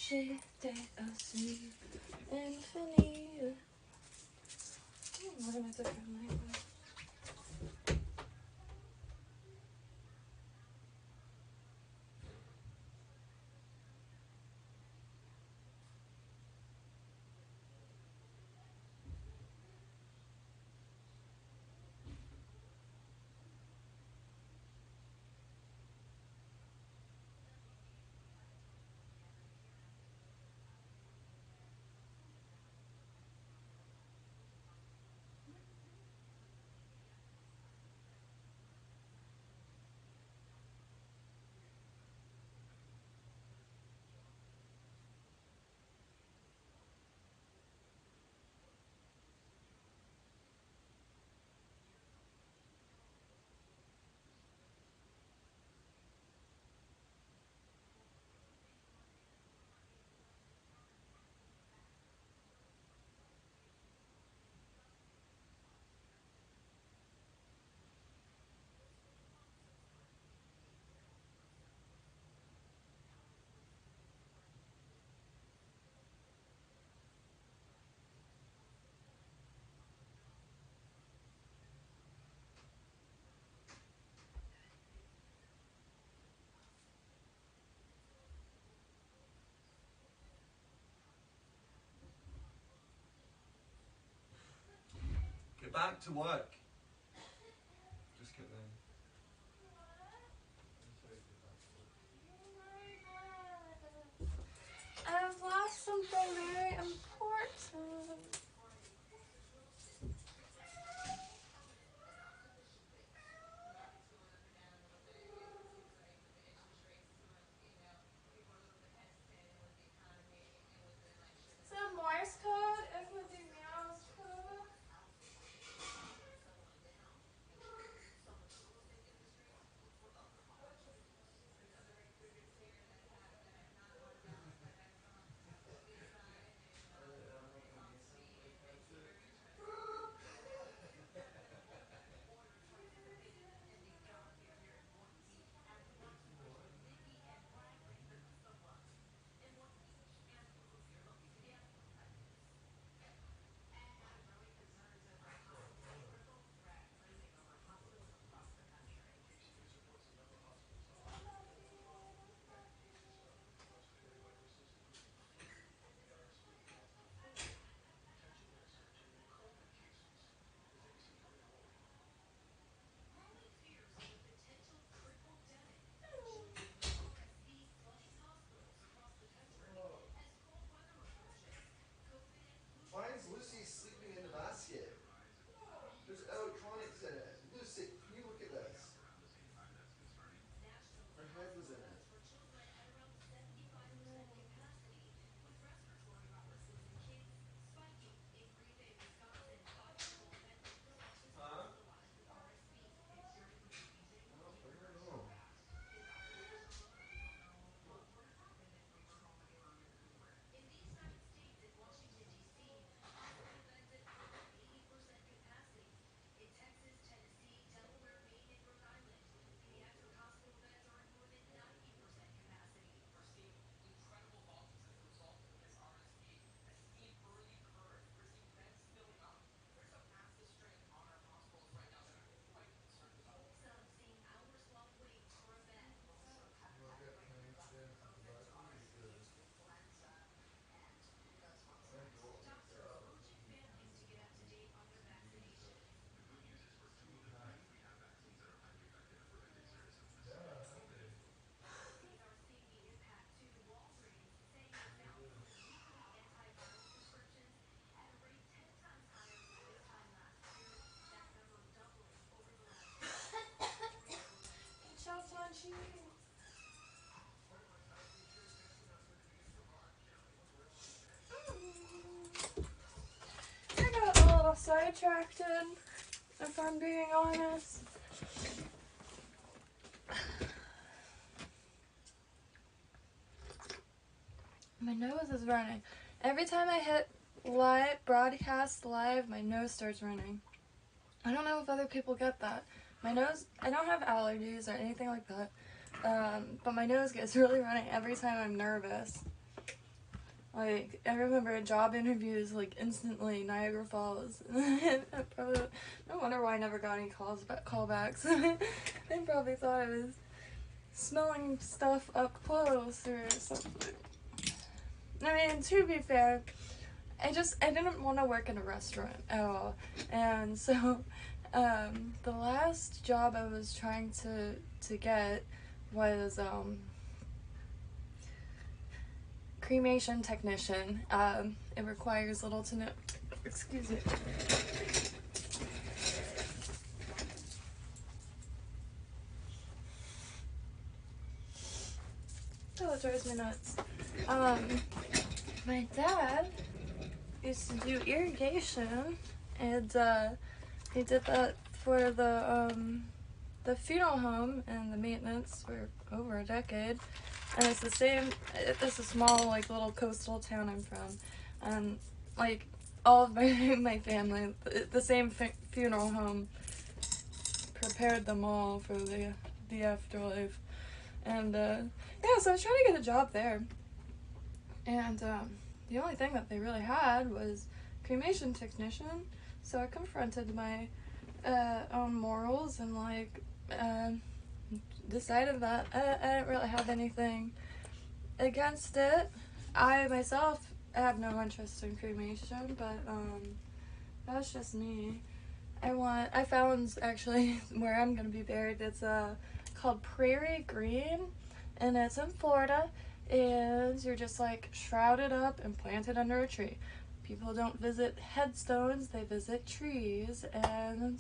J'étais assis, infini. We're gonna have to turn my way. Get back to work. Just get there. I've lost something very important. sidetracked, if I'm being honest. My nose is running. Every time I hit broadcast live, my nose starts running. I don't know if other people get that. My nose, I don't have allergies or anything like that, but my nose gets really running every time I'm nervous. Like, I remember job interviews, like, instantly, Niagara Falls. Probably, no wonder why I never got any callbacks. They probably thought I was smelling stuff up close or something. I mean, to be fair, I didn't want to work in a restaurant at all. And so, the last job I was trying to get was, cremation technician. It requires little to no, excuse me. Oh, it drives me nuts. My dad used to do irrigation, and he did that for the funeral home and the maintenance for over a decade. And it's the same, it's a small, like, little coastal town I'm from. And, like, all of my family, the same funeral home prepared them all for the afterlife. And, yeah, so I was trying to get a job there. And, the only thing that they really had was cremation technician. So I confronted my own morals and, like, decided that I didn't really have anything against it. I myself have no interest in cremation, but that's just me. I found actually where I'm gonna be buried. It's called Prairie Green, and it's in Florida, and you're just like shrouded up and planted under a tree. People don't visit headstones, they visit trees, and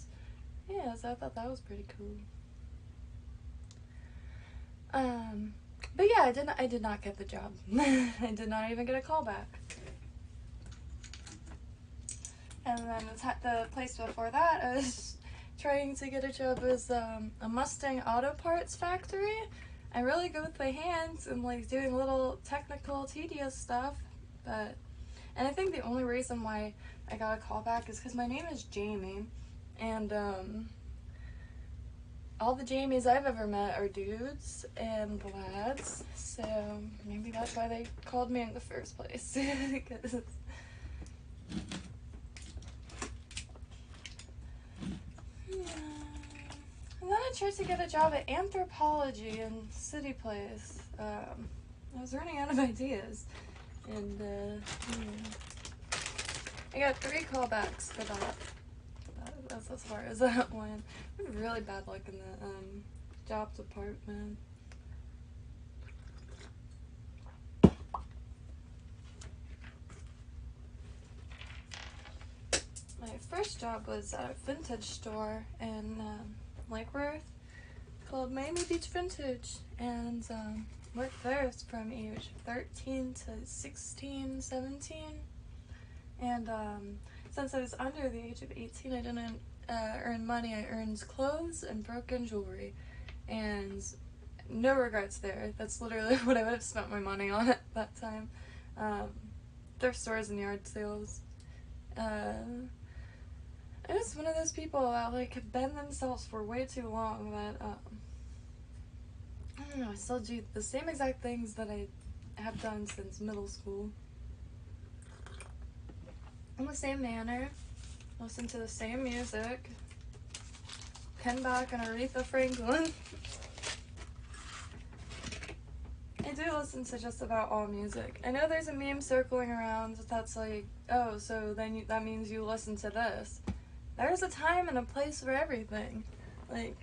yeah, so I thought that was pretty cool. But yeah, I did not get the job. I did not even get a call back. And then the place before that, I was trying to get a job as a Mustang auto parts factory. I'm really good with my hands and like doing little technical, tedious stuff. And I think the only reason why I got a call back is because my name is Jamie, and all the Jamies I've ever met are dudes and lads, so maybe that's why they called me in the first place. Because and then I tried to get a job at anthropology in City Place. I was running out of ideas, and I got 3 callbacks for that. That's as far as that went. I had really bad luck in the job department. My first job was at a vintage store in Lake Worth called Miami Beach Vintage, and worked there from age 13 to 16, 17. And since I was under the age of 18, I didn't earn money. I earned clothes and broken jewelry, and no regrets there. That's literally what I would have spent my money on at that time. Thrift stores and yard sales. I'm just one of those people that like bend themselves for way too long that I don't know, I still do the same exact things that I have done since middle school. In the same manner, listen to the same music, Ken Bach and Aretha Franklin. I do listen to just about all music. I know there's a meme circling around that's like, oh, so then that means you listen to this. There's a time and a place for everything. Like,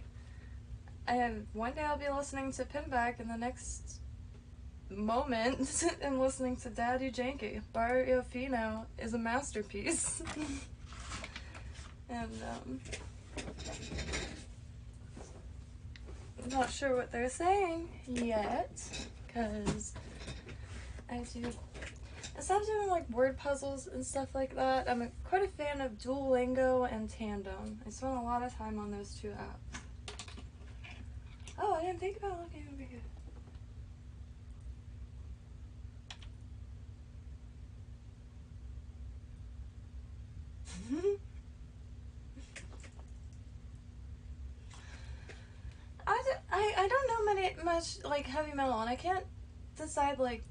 one day I'll be listening to Pinback, and the next moment I'm listening to Daddy Janky. Barrio Fino is a masterpiece. And I'm not sure what they're saying yet, because I do instead of doing like word puzzles and stuff like that, I'm quite a fan of Duolingo and Tandem. I spend a lot of time on those two apps. Oh, I didn't think about looking over here. I don't know much like heavy metal, and I can't decide like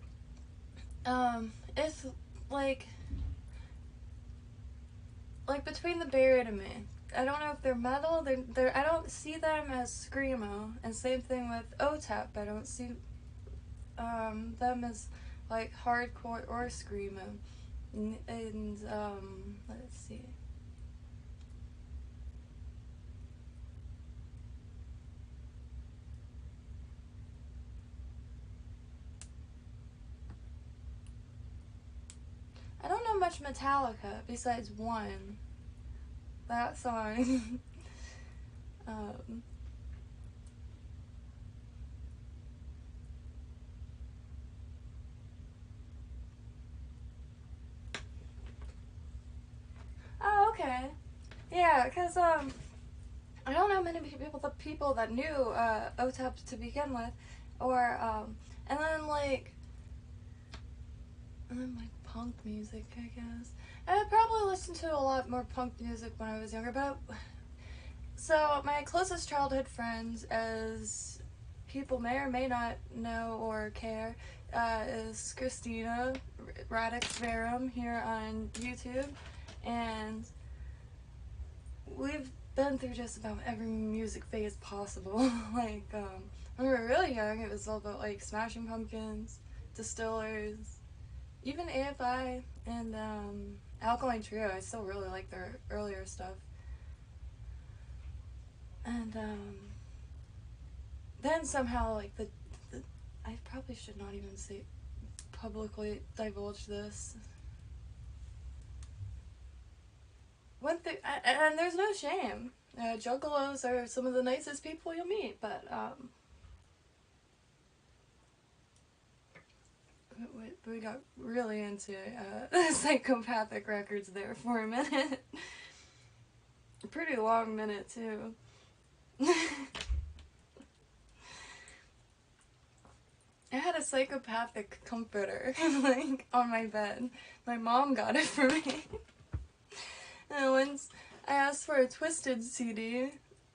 if like between the Buried and me. I don't know if they're metal. They're I don't see them as screamo, and same thing with OTAP. I don't see them as like hardcore or screamo. And let's see. I don't know much Metallica besides one. That song. um, oh, okay. Yeah, because I don't know many people that knew OTEP to begin with, or and then like punk music, I guess. I probably listened to a lot more punk music when I was younger, but so my closest childhood friends, as people may or may not know or care, is Christina Radix Verum here on YouTube, and we've been through just about every music phase possible. Like, when we were really young, it was all about like Smashing Pumpkins, Distillers, even AFI, and Alkaline Trio. I still really like their earlier stuff. And then somehow, like the I probably should not even say publicly divulge this. One thing, and there's no shame. Juggalos are some of the nicest people you'll meet, but we got really into psychopathic records there for a minute. A pretty long minute too. I had a psychopathic comforter like on my bed. My mom got it for me. And once I asked for a Twisted CD,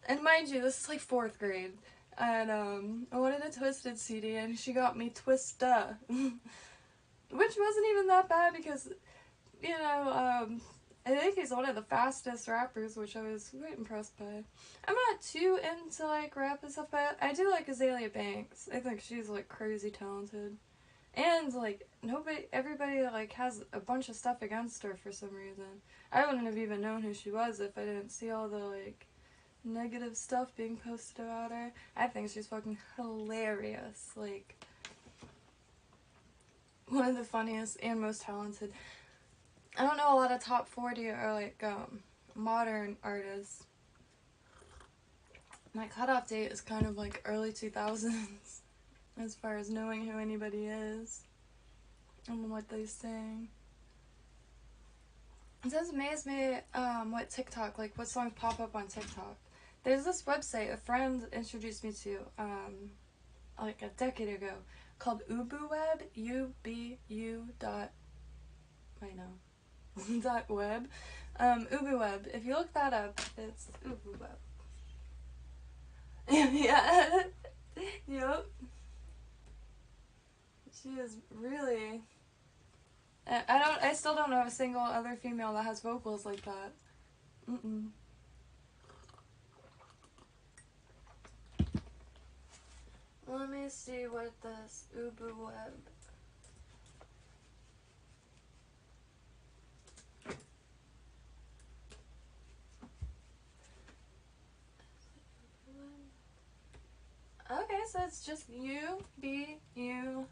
and mind you, this is like 4th grade, and I wanted a Twisted CD, and she got me Twista, which wasn't even that bad because, you know, I think he's one of the fastest rappers, which I was quite impressed by. I'm not too into like rap and stuff, but I do like Azalea Banks. I think she's like crazy talented. And like everybody like has a bunch of stuff against her for some reason. I wouldn't have even known who she was if I didn't see all the like negative stuff being posted about her. I think she's fucking hilarious. Like one of the funniest and most talented. I don't know a lot of top 40 or like modern artists. My cutoff date is kind of like early 2000s as far as knowing who anybody is and what they sing. It does amaze me what TikTok, like what songs pop up on TikTok. There's this website a friend introduced me to like a decade ago called UbuWeb, U-B-U dot, I know, dot web. UbuWeb, if you look that up, it's UbuWeb. Yeah. Yep. She is really. I still don't know a single other female that has vocals like that. Mm-mm. Let me see what this UbuWeb. Okay, so it's just ubu.com.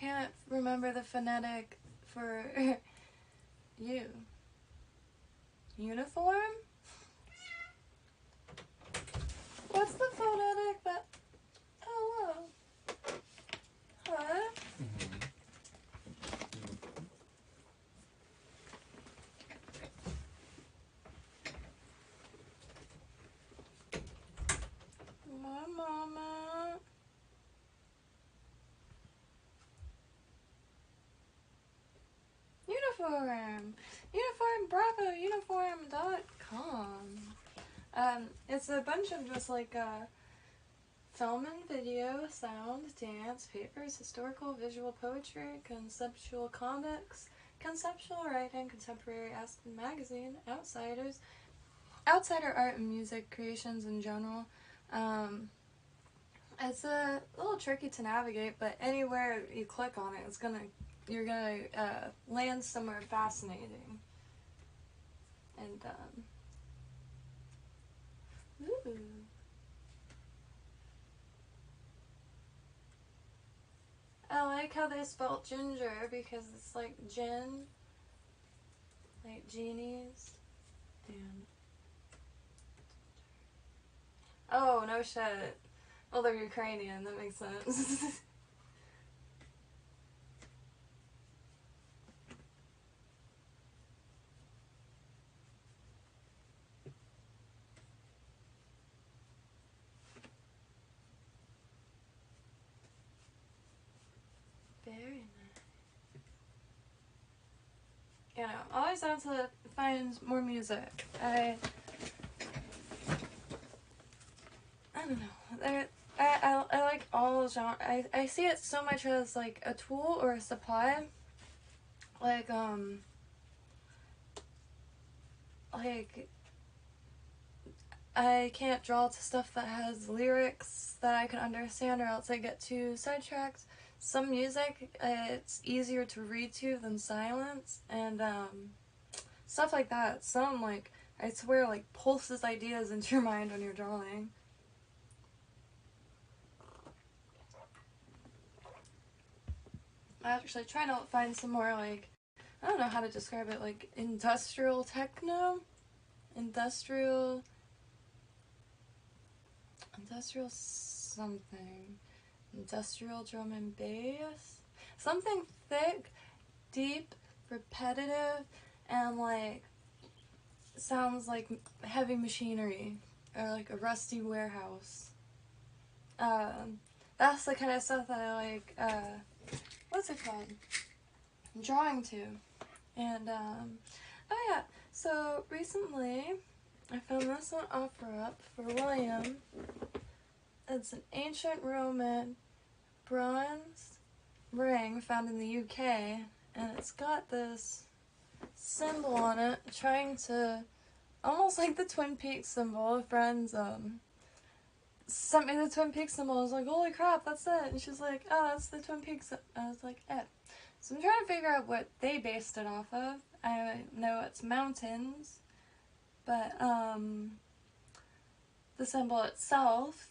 can't remember the phonetic for you. Uniform? What's the phonetic but oh wow. Huh? My mama. Uniform. Uniform Bravo. Uniform.com. It's a bunch of just like film and video, sound, dance, papers, historical, visual poetry, conceptual comics, conceptual writing, contemporary Aspen magazine, outsider art and music creations in general. It's a little tricky to navigate, but anywhere you click on it, you're gonna land somewhere fascinating. And ooh. I like how they spelled ginger because it's like gin, like genies, and oh no shit. Well, they're Ukrainian. That makes sense. Very nice. You know, always have to find more music. I don't know. I like all genre. I see it so much as like a tool or a supply. Like I can't draw to stuff that has lyrics that I can understand, or else I get too sidetracked. Some music, it's easier to read to than silence, and stuff like that. Some, like, I swear, like, pulses ideas into your mind when you're drawing. I actually try to find some more, like, I don't know how to describe it, like, industrial techno? Industrial something. Industrial drum and bass? Something thick, deep, repetitive, and like sounds like heavy machinery or like a rusty warehouse. That's the kind of stuff that I like, what's it called? Drawing to. And, oh yeah, so recently I found this one offer up for William. It's an ancient Roman bronze ring found in the UK, and it's got this symbol on it, trying to, almost like the Twin Peaks symbol. Friends sent me the Twin Peaks symbol. I was like, holy crap, that's it. And she's like, oh, that's the Twin Peaks. I was like, eh. So I'm trying to figure out what they based it off of. I know it's mountains, but the symbol itself,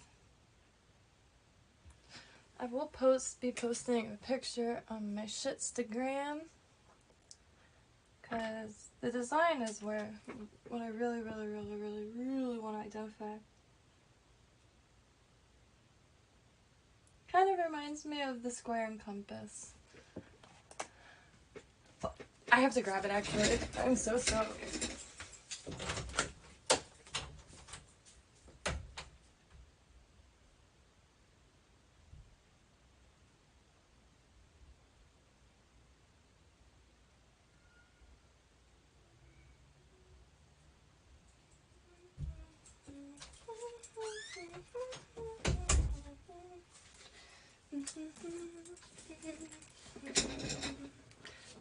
I will be posting a picture on my Shitstagram, because the design is what I really want to identify. Kind of reminds me of the square and compass. Oh, I have to grab it actually. I'm so sorry.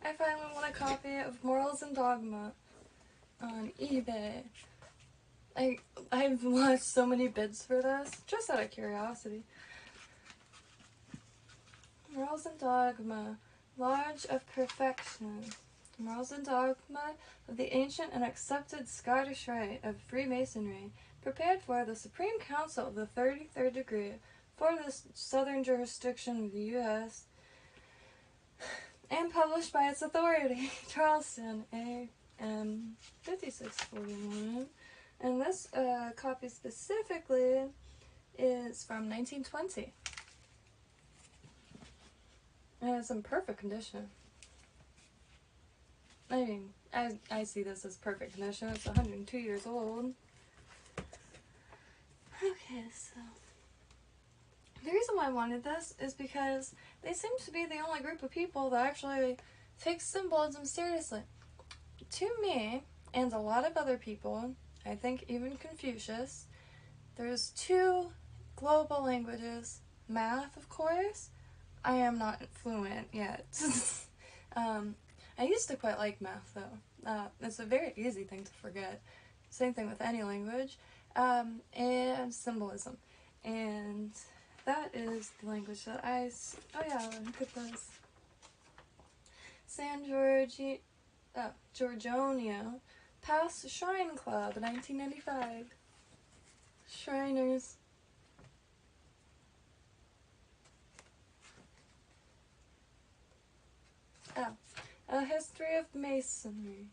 I finally want a copy of Morals and Dogma on eBay. I've watched so many bids for this, just out of curiosity. Morals and Dogma, Lodge of Perfection. Morals and Dogma of the ancient and accepted Scottish Rite of Freemasonry, prepared for the Supreme Council of the 33rd degree for the southern jurisdiction of the U.S., and published by its authority, Charleston, A.M. 5641. And this copy specifically is from 1920. And it's in perfect condition. I mean, I see this as perfect condition. It's 102 years old. Okay, so the reason why I wanted this is because they seem to be the only group of people that actually take symbolism seriously. To me, and a lot of other people, I think even Confucius, there's two global languages. Math, of course. I am not fluent yet. I used to quite like math, though. It's a very easy thing to forget. Same thing with any language. And symbolism. And that is the language that oh yeah, look at this. Giorgionio passed Shrine Club in 1995. Shriners. A history of masonry.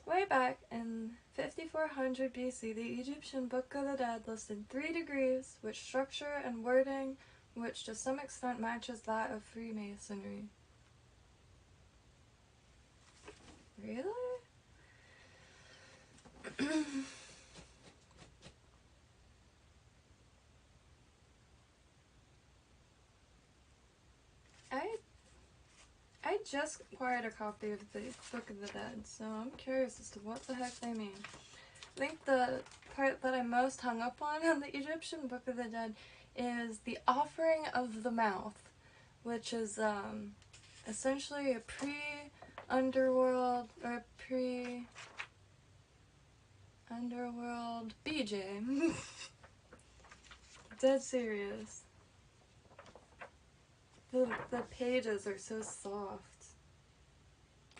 Way back in 5400 BC, the Egyptian Book of the Dead listed 3 degrees, which structure and wording, which to some extent matches that of Freemasonry. Really? I just acquired a copy of the Book of the Dead, so I'm curious as to what the heck they mean. I think the part that I'm most hung up on the Egyptian Book of the Dead is the offering of the mouth, which is essentially a pre-underworld or pre-underworld BJ. Dead serious. The pages are so soft.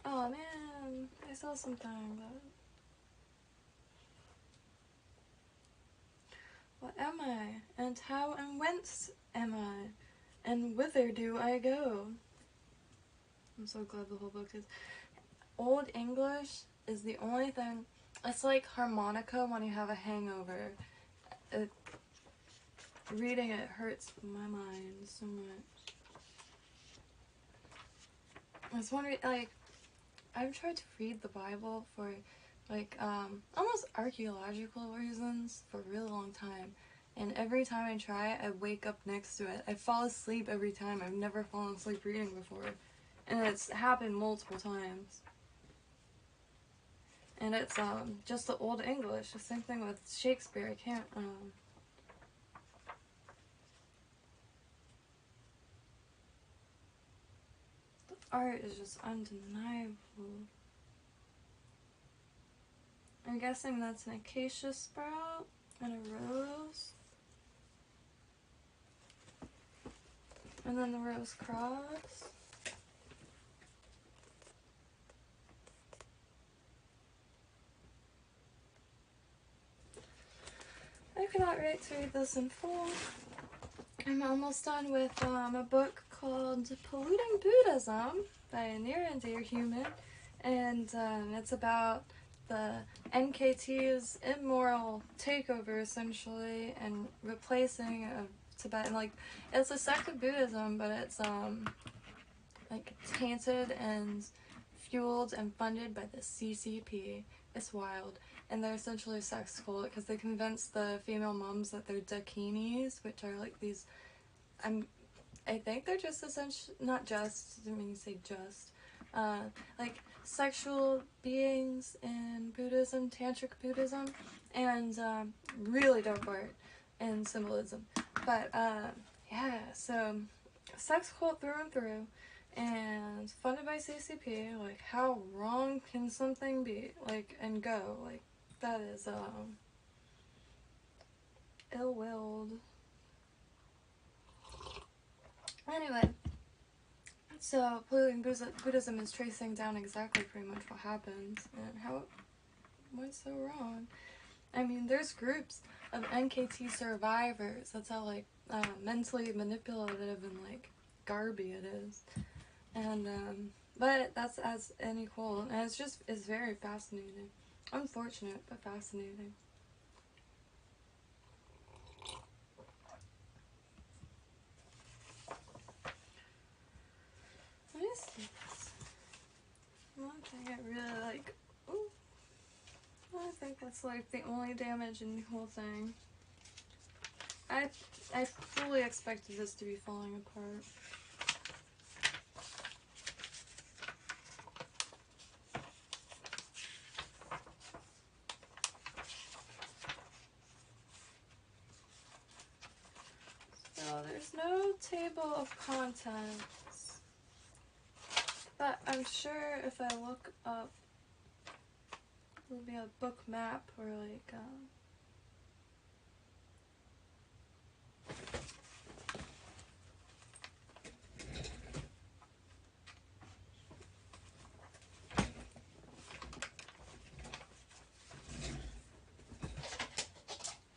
Oh man, I saw something, but what am I? And how and whence am I? And whither do I go? I'm so glad the whole book is. Old English is the only thing. It's like harmonica when you have a hangover. Reading it hurts my mind so much. I was wondering, like, I've tried to read the Bible for, like, almost archaeological reasons for a really long time. And every time I try, I wake up next to it. I fall asleep every time. I've never fallen asleep reading before. And it's happened multiple times. And it's, just the Old English. The same thing with Shakespeare. I can't, art is just undeniable. I'm guessing that's an acacia sprout and a rose. And then the rose cross. I cannot wait to read this in full. I'm almost done with a book called Polluting Buddhism by a near and dear human, and it's about the NKT's immoral takeover, essentially, and replacing of Tibetan, like, it's a sect of Buddhism, but it's like tainted and fueled and funded by the CCP. It's wild. And they're essentially a sex cult because they convince the female moms that they're dakinis, which are like these, I think they're just essentially, not just, didn't mean to say just, like sexual beings in Buddhism, tantric Buddhism, and really dope art and symbolism. But yeah, so sex cult through and through, and funded by CCP. Like, how wrong can something be? Like, and go, like, that is ill-willed. Anyway, so polluting Buddhism is tracing down exactly pretty much what happens and how it went so wrong. I mean, there's groups of NKT survivors. That's how, like, mentally manipulative and, like, garby it is. And but that's as any cool, and it's very fascinating. Unfortunate, but fascinating. Let me see this. One thing I really like. Ooh, I think that's like the only damage in the whole thing. I fully expected this to be falling apart. So there's no table of contents, but I'm sure if I look up, there'll be a book map or like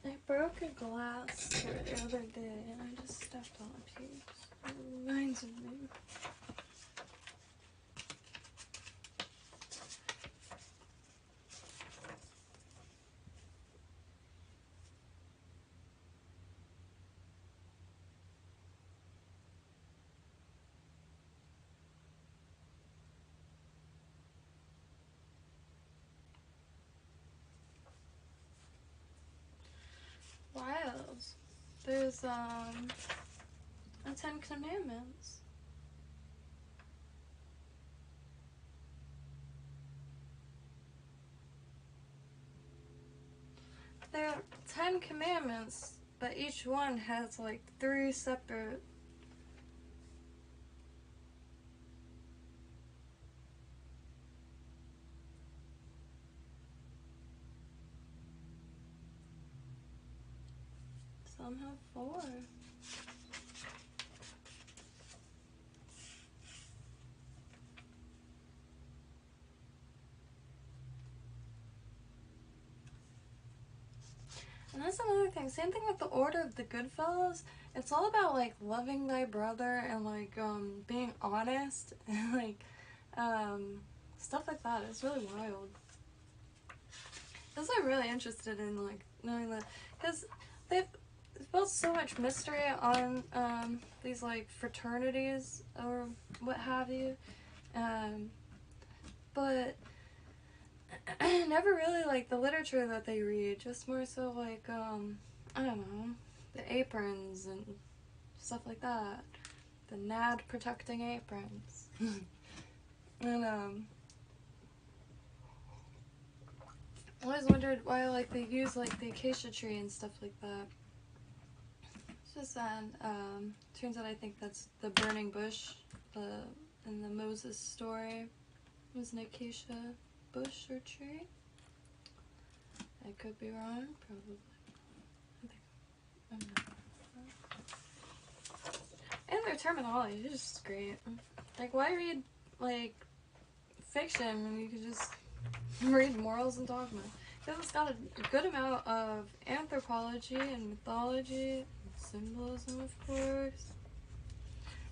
I broke a glass the other day and I just stepped on a piece. It reminds me. Wild. There's the 10 Commandments. There are 10 Commandments, but each one has like 3 separate. Some have 4. And that's another thing. Same thing with the Order of the Goodfellas. It's all about like loving thy brother and like being honest and like stuff like that. It's really wild. I was like really interested in like knowing that because they've built so much mystery on these like fraternities or what have you, but never really like the literature that they read. Just more so like I don't know, the aprons and stuff like that. The NAD protecting aprons. And I always wondered why like they use like the acacia tree and stuff like that. It's just sad. Turns out I think that's the burning bush in the Moses story. It was an acacia bush or tree. I could be wrong, probably. I'm not. And their terminology is just great. Like, why read like fiction when you could just read morals and dogma? Because it's got a good amount of anthropology and mythology, and symbolism, of course.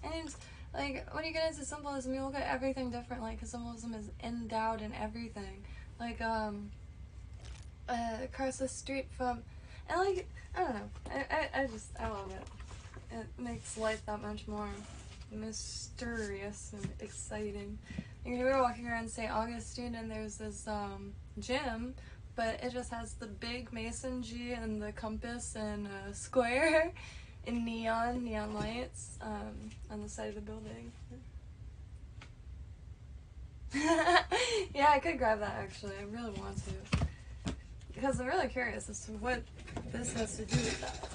And like when you get into symbolism, you look at everything differently because symbolism is endowed in everything. Like across the street from, and like I don't know, I love it. It makes life that much more mysterious and exciting. We were walking around St. Augustine and there's this gym, but it just has the big Mason G and the compass and a square in neon lights on the side of the building. Yeah, I could grab that actually. I really want to. Because I'm really curious as to what this has to do with that.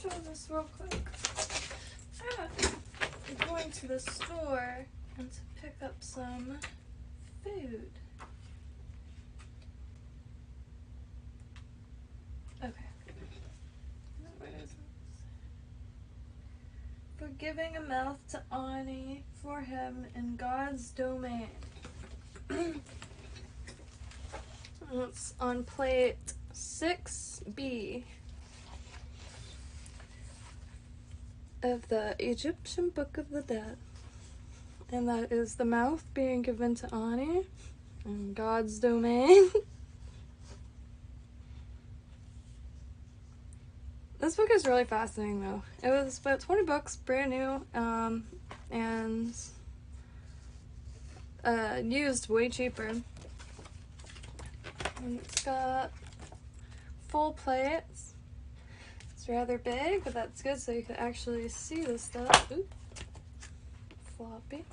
show this real quick. I'm going to the store and to pick up some food. Okay. What is this? For giving a mouth to Ani for him in God's domain. It's on plate 6B of the Egyptian Book of the Dead. And that is the mouth being given to Ani in God's domain. This book is really fascinating though. It was about 20 bucks, brand new, and used way cheaper. And it's got full plates. It's rather big, but that's good so you can actually see the stuff. Ooh. Floppy.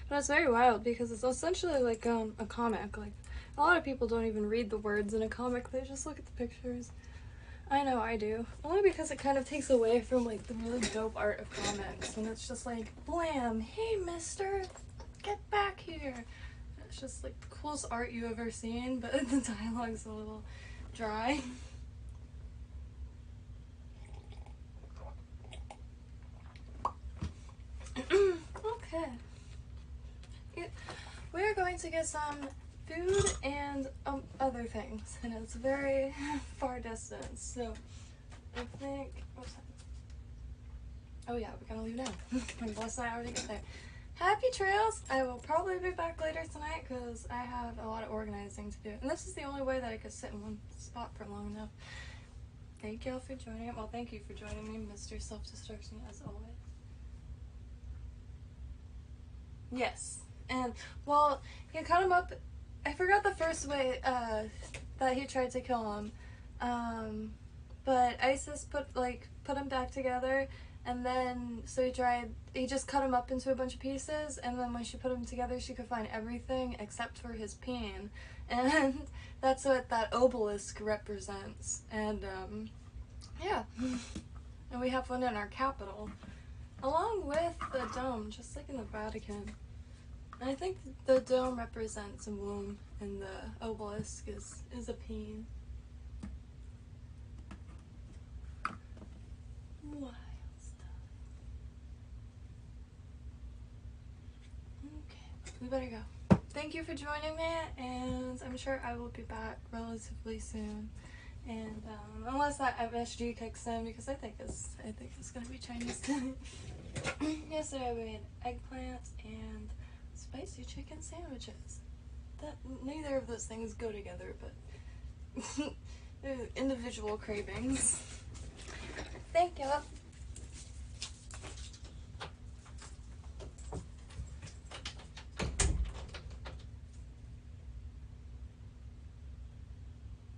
But it's very wild because it's essentially like a comic. Like, a lot of people don't even read the words in a comic, they just look at the pictures. I know I do. Only because it kind of takes away from like the really dope art of comics. And it's just like, blam, hey mister, get back here. It's just like the coolest art you've ever seen, but the dialogue's a little dry. Okay. We're going to get some food and other things, and it's very far distance, so I think, what's that? Oh yeah, we gotta leave now. My boss and I already got there. Happy trails! I will probably be back later tonight because I have a lot of organizing to do, and this is the only way that I could sit in one spot for long enough. Thank y'all for joining. Well, thank you for joining me, Mr. Self-Destruction, as always. Yes, and well, he cut him up. I forgot the first way that he tried to kill him, but Isis put him back together, and then so he just cut him up into a bunch of pieces, and then when she put him together she could find everything except for his peen, and that's what that obelisk represents. And yeah, and we have one in our capital along with the dome, just like in the Vatican. I think the dome represents a womb and the obelisk is a peen. Wild stuff. Okay, we better go. Thank you for joining me, and I'm sure I will be back relatively soon. And unless that MSG kicks in, because I think it's gonna be Chinese today. Yesterday we made eggplant and spicy chicken sandwiches. That neither of those things go together, but they're individual cravings. Thank you.